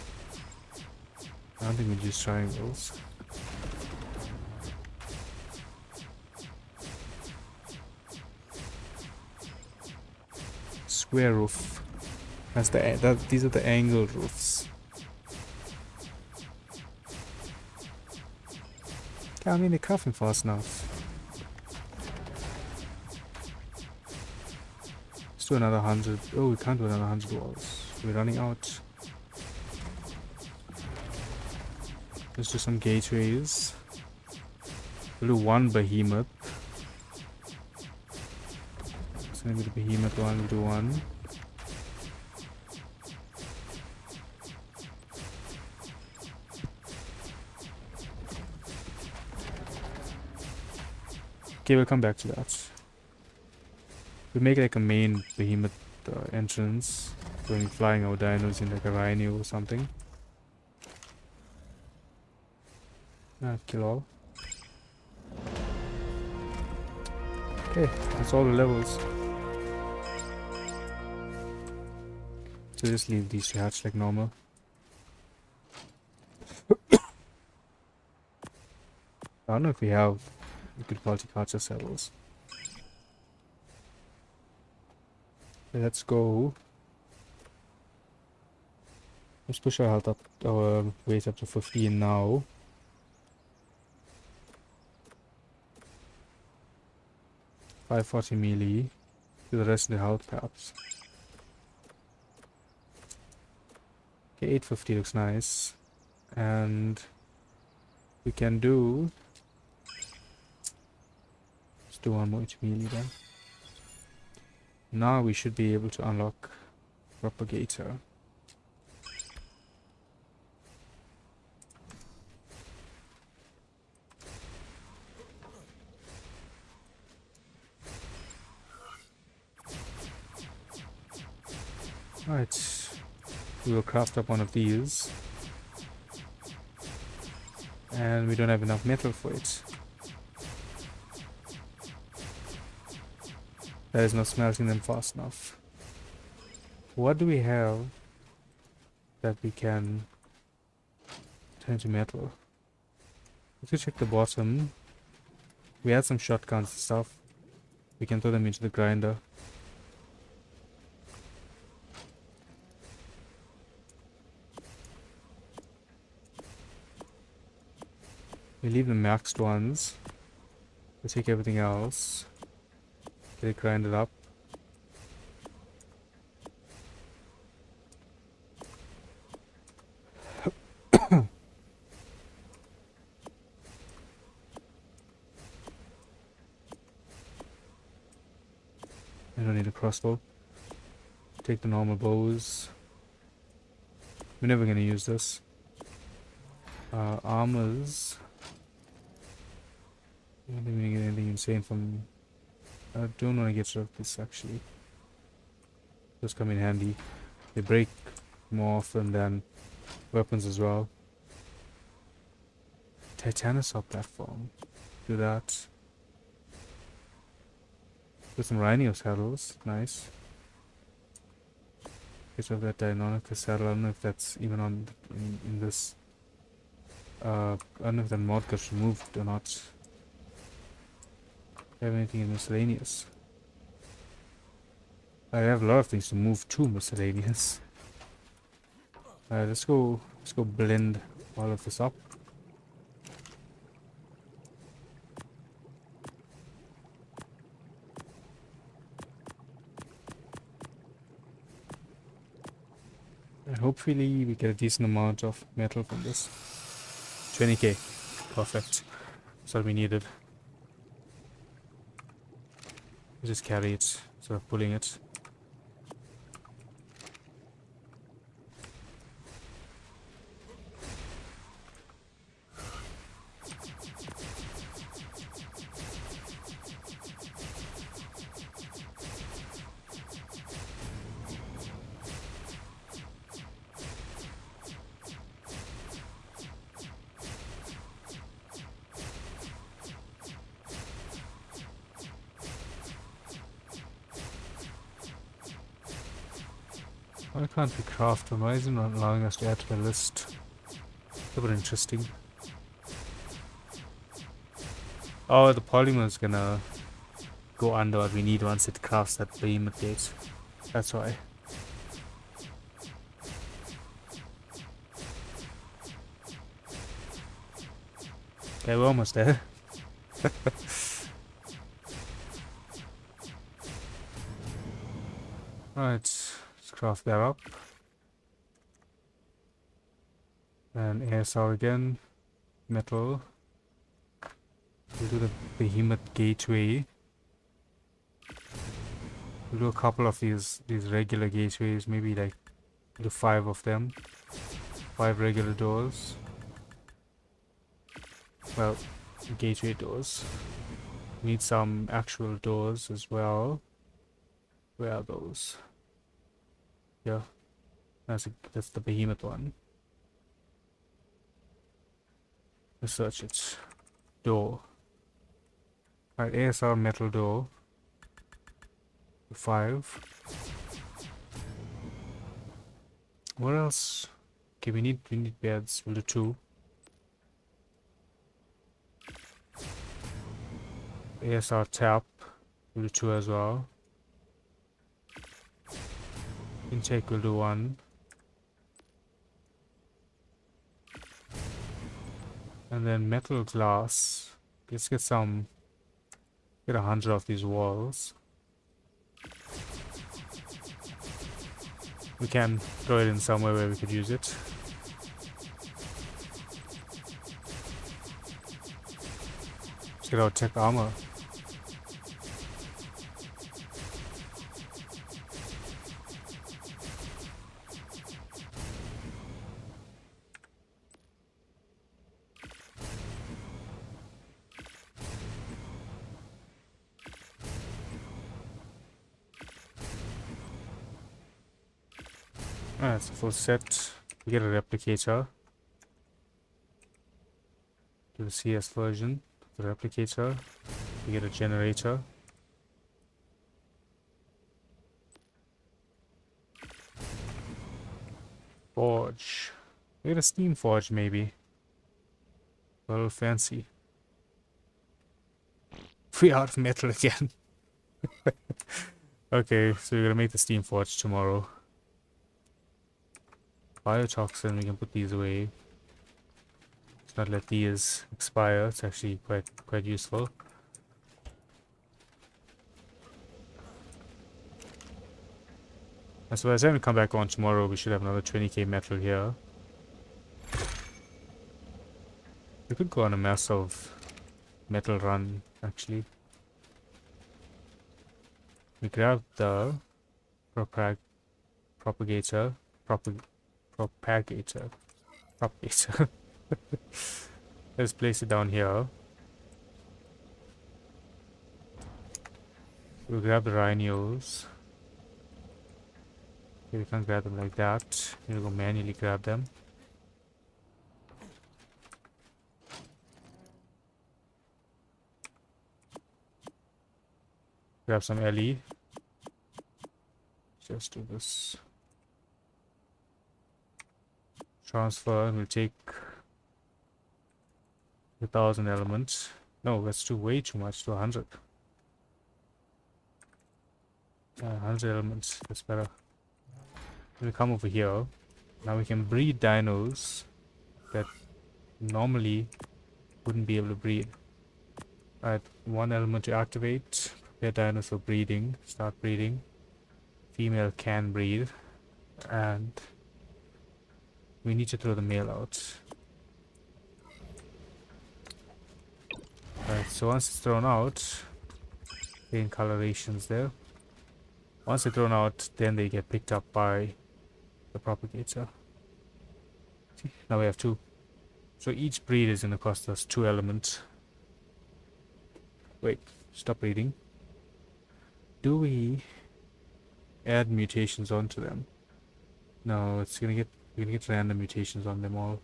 I don't think we'd use triangles. Square roof. That's these are the angled roofs. I mean, they're crafting fast enough. Let's do another 100. Oh, we can't do another 100 walls. We're running out. Let's do some gateways. We'll do one behemoth. So maybe the behemoth one, we'll do one. Okay, we'll come back to that. We'll make like a main behemoth entrance. Going flying our dinos in like a rhino or something. Kill all. Okay, that's all the levels. So just leave these to hatch like normal. I don't know if we have good quality carcher saddles. Let's go. Let's push our health up, our weight up to 15 now. $540 melee. Do the rest of the health perhaps. Okay, 850 looks nice. And we can do. Let's do one more melee then. Now we should be able to unlock Propagator. Right, we will craft up one of these. And we don't have enough metal for it. That is not smelting them fast enough. What do we have that we can turn to metal? Let's check the bottom. We had some shotguns and stuff. We can throw them into the grinder. We leave the maxed ones. We take everything else. Get it grinded up. I don't need a crossbow. Take the normal bows. We're never gonna use this. Armors. I don't think we get anything insane from. I don't want to get rid of this actually. Those come in handy. They break more often than weapons as well. Titanosaur platform. Do that. Put some Rhino saddles. Nice. Get rid of that Deinonychus saddle. I don't know if that's even on in this. I don't know if that mod got removed or not. Do I have anything in miscellaneous? I have a lot of things to move to miscellaneous. Let's go blend all of this up. And hopefully we get a decent amount of metal from this. 20k. Perfect. That's what we needed. Just carry it instead of pulling it. Why can't we craft one? Why is it not allowing us to add to the list? Super interesting. Oh, the polymer is gonna go under what we need once it crafts that behemoth gate. That's why. Okay, we're almost there. Right, let's craft that up. And ASR again. Metal. We'll do the behemoth gateway. We'll do a couple of these regular gateways, maybe like do 5 of them. 5 regular doors. Well, gateway doors. Need some actual doors as well. Where are those? Yeah, that's the behemoth one. Let's search it. Door. Alright, ASR metal door. 5. What else? Okay, we need beds. We'll do 2. ASR tap. We'll do 2 as well. Intake will do 1. And then metal glass. Let's get 100 of these walls. We can throw it in somewhere where we could use it. Let's get our tech armor. That's a full set. We get a replicator. Do the CS version. The replicator. We get a generator. Forge. We get a steam forge maybe. A little fancy. We out of metal again. Okay, so we're gonna make the steam forge tomorrow. Biotoxin, we can put these away. Let's not let these expire. It's actually quite useful. And so by the time we come back on tomorrow, we should have another 20k metal here. We could go on a massive metal run, actually. We grab the propagator. Let's place it down here. We'll grab the rhinos. Okay, we can't grab them like that. We'll go manually grab them. Grab some LE. Just do this. Transfer, and we'll take 1,000 elements. No, let's do way too much, to 100. 100 elements, that's better. We'll come over here. Now we can breed dinos that normally wouldn't be able to breed. Alright, 1 element to activate. Prepare dinos for breeding. Start breeding. Female can breed. And we need to throw the male out. Alright, so once it's thrown out, plain colorations there. Once they're thrown out, then they get picked up by the propagator. See, now we have 2. So each breed is going to cost us 2 elements. Wait, stop reading. Do we add mutations onto them? No, it's gonna get we're gonna get random mutations on them all.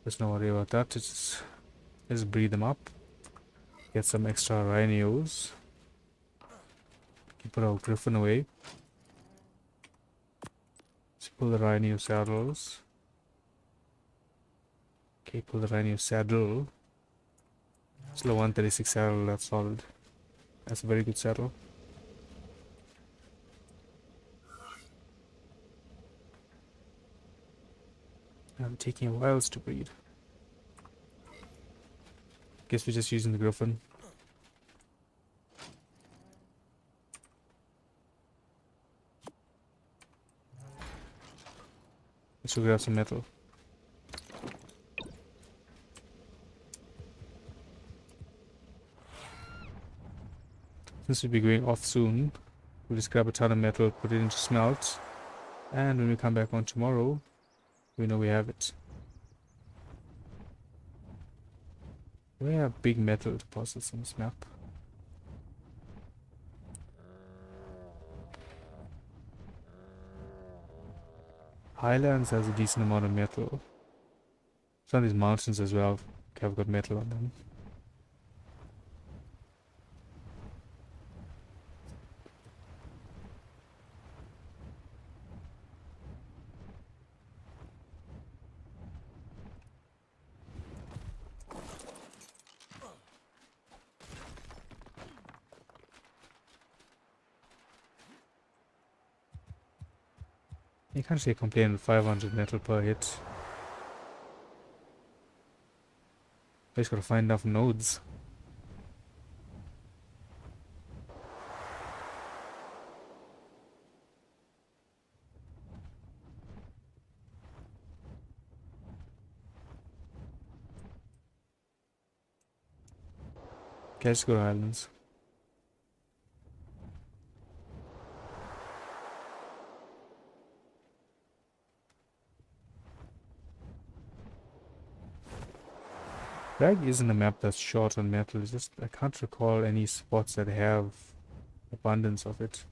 Let's not worry about that. Let's breed them up. Get some extra rhinos. Put our griffin away. Pull the Rhino saddles. Okay, pull the Rhino saddle. Still a 136 saddle, that's solid. That's a very good saddle. I'm taking a while to breed. Guess we're just using the Griffin. Let's go grab some metal. Since we'll be going off soon, we'll just grab a ton of metal, put it into smelt, and when we come back on tomorrow, we know we have it. We have big metal deposits on this map. Highlands has a decent amount of metal. Some of these mountains as well have got metal on them. You can't say complain with 500 metal per hit. I just gotta find enough nodes. Okay, let's go to islands. Bragg isn't a map that's short on metal, it's just I can't recall any spots that have abundance of it.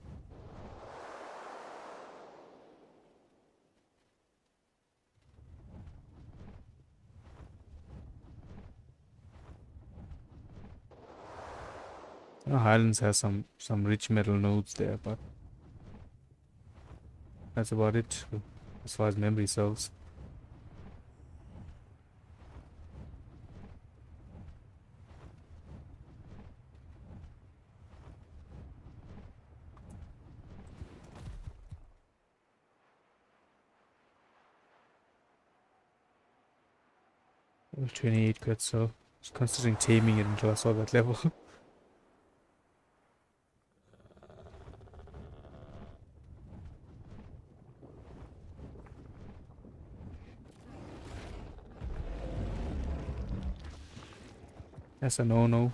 I know Highlands has some rich metal nodes there, but that's about it as far as memory serves. Level 28 good, so I was considering taming it until I saw that level. That's a no-no.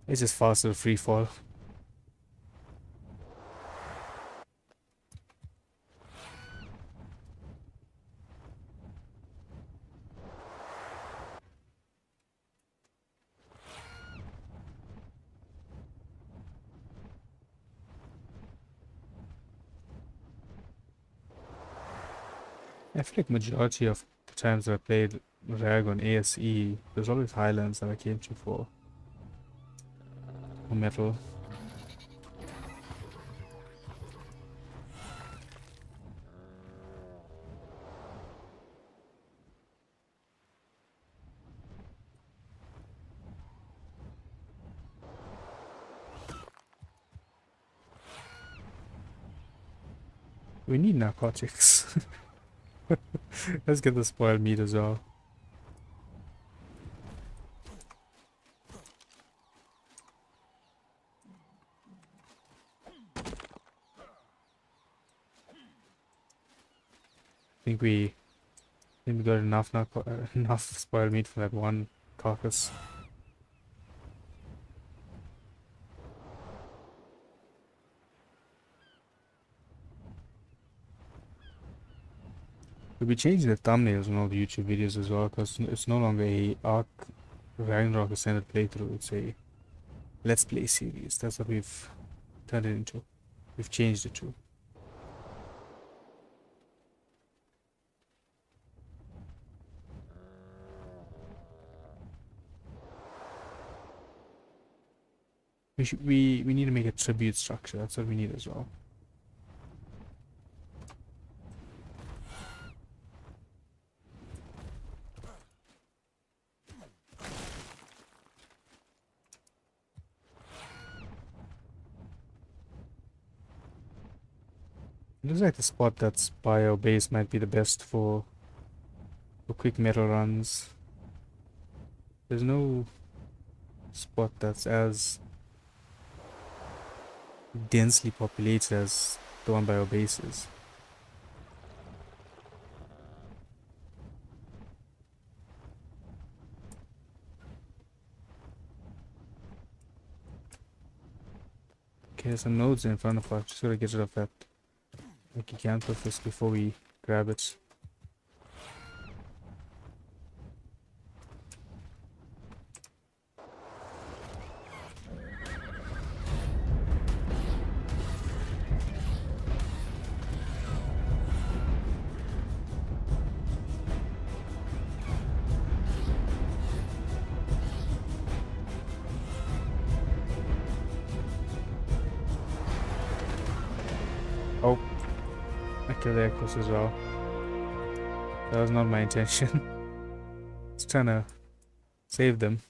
It's just faster free fall. I feel like majority of the times I played Rag on ASE, there's always Highlands that I came to for metal. We need narcotics. Let's get the spoiled meat as well. I think we got enough enough spoiled meat for that one carcass. We'll be changing the thumbnails on all the YouTube videos as well, because it's no longer a Ark Ragnarok Ascended playthrough, it's a Let's Play series. That's what we've turned it into. We've changed it to. We need to make a tribute structure. That's what we need as well. Looks like the spot that's by our base might be the best for quick metal runs. There's no spot that's as densely populated as the one by our bases. Okay, there's some nodes in front of us. Just gotta get rid of that Lycanthropus before we grab it. Oh, I killed the Echoes as well. That was not my intention. Just trying to save them.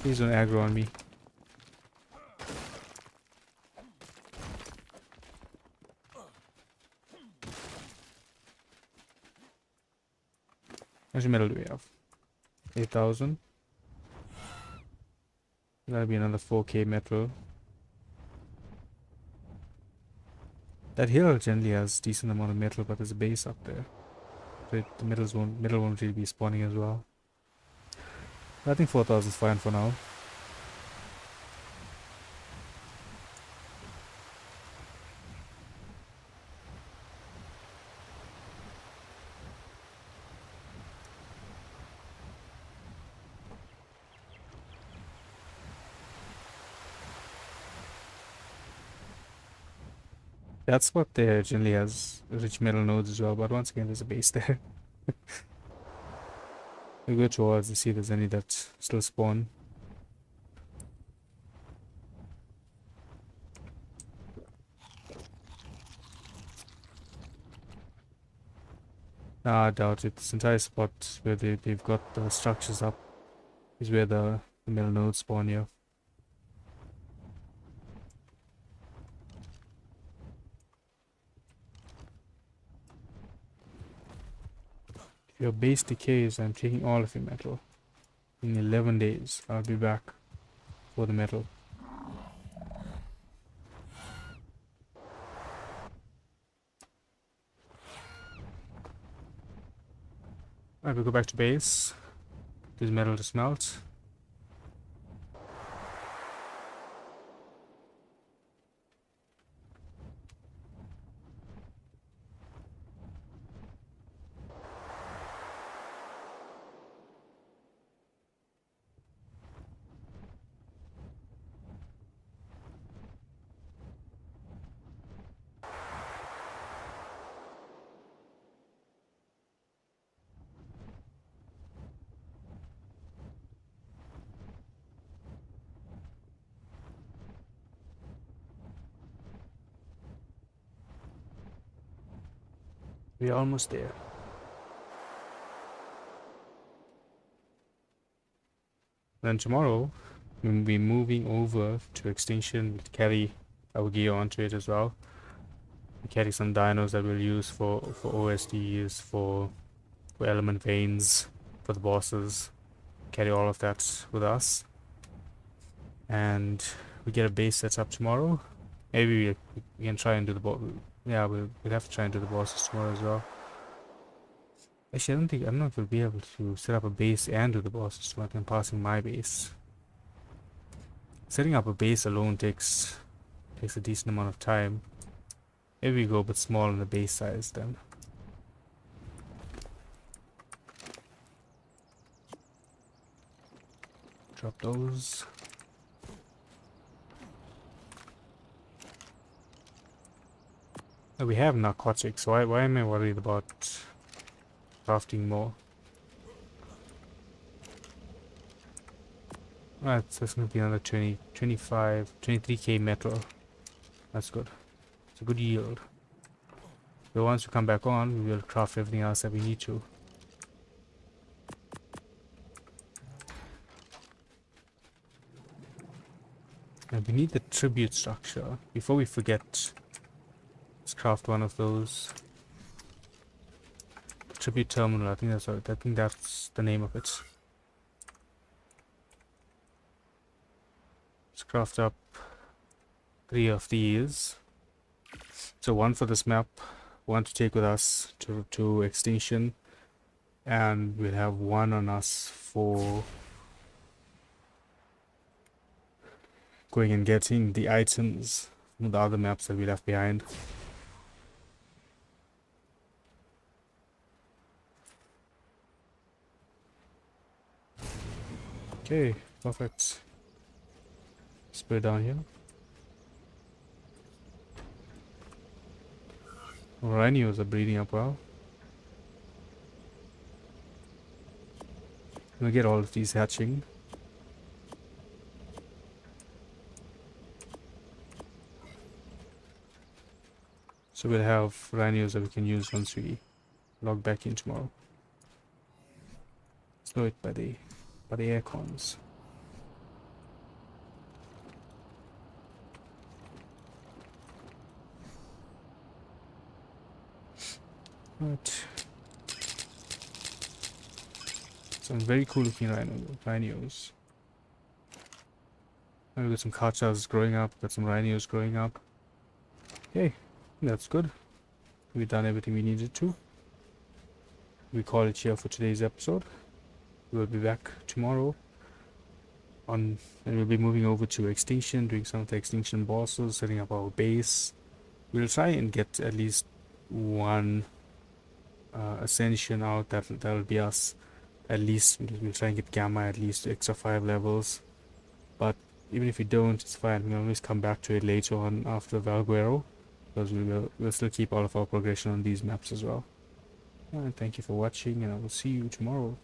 Please don't aggro on me. How much metal do we have? 8,000. That'll be another 4k metal. That hill generally has decent amount of metal, but there's a base up there. So the metal won't really be spawning as well. I think 4,000 is fine for now. That spot there generally has rich metal nodes as well, but once again there's a base there. We go towards to see if there's any that still spawn. Nah, I doubt it. This entire spot where they've got the structures up is where the metal nodes spawn here. If your base decays, I'm taking all of your metal. In 11 days, I'll be back for the metal. Alright, we'll go back to base. There's metal to smelt. We're almost there. Then tomorrow, we'll be moving over to Extinction. We'll carry our gear onto it as well. We'll carry some dinos that we'll use for OSDs, for element veins, for the bosses. Carry all of that with us. And we get a base set up tomorrow. Maybe we can try and do the boss. Yeah, we'll have to try and do the bosses tomorrow as well. Actually, I don't know if we'll be able to set up a base and do the bosses tomorrow. I'm passing my base. Setting up a base alone takes a decent amount of time. Maybe we go a bit small on the base size then. Drop those. We have narcotics, so why am I worried about crafting more? Alright, so it's gonna be another 20, 25, 23k metal. That's good. It's a good yield. So once we come back on, we will craft everything else that we need to. And we need the tribute structure. Before we forget, let's craft one of those. Tribute terminal, I think that's the name of it. Let's craft up 3 of these. So one for this map, one to take with us to Extinction, and we'll have one on us for going and getting the items from the other maps that we left behind. Okay, perfect. Let's put it down here. Rhinos are breeding up well. We'll get all of these hatching. So we'll have rhinos that we can use once we log back in tomorrow. Slow it by the air cons. Right. Some very cool looking rhinos. We've got some kachas growing up, got some rhinos growing up. Okay, that's good. We've done everything we needed to. We call it here for today's episode. We'll be back tomorrow and we'll be moving over to Extinction, doing some of the Extinction bosses, setting up our base. We'll try and get at least one Ascension out. That'll be us. At least we'll try and get Gamma at least extra 5 levels. But even if we don't, it's fine. We can always come back to it later on after Valguero, because we'll still keep all of our progression on these maps as well. And thank you for watching, and I will see you tomorrow.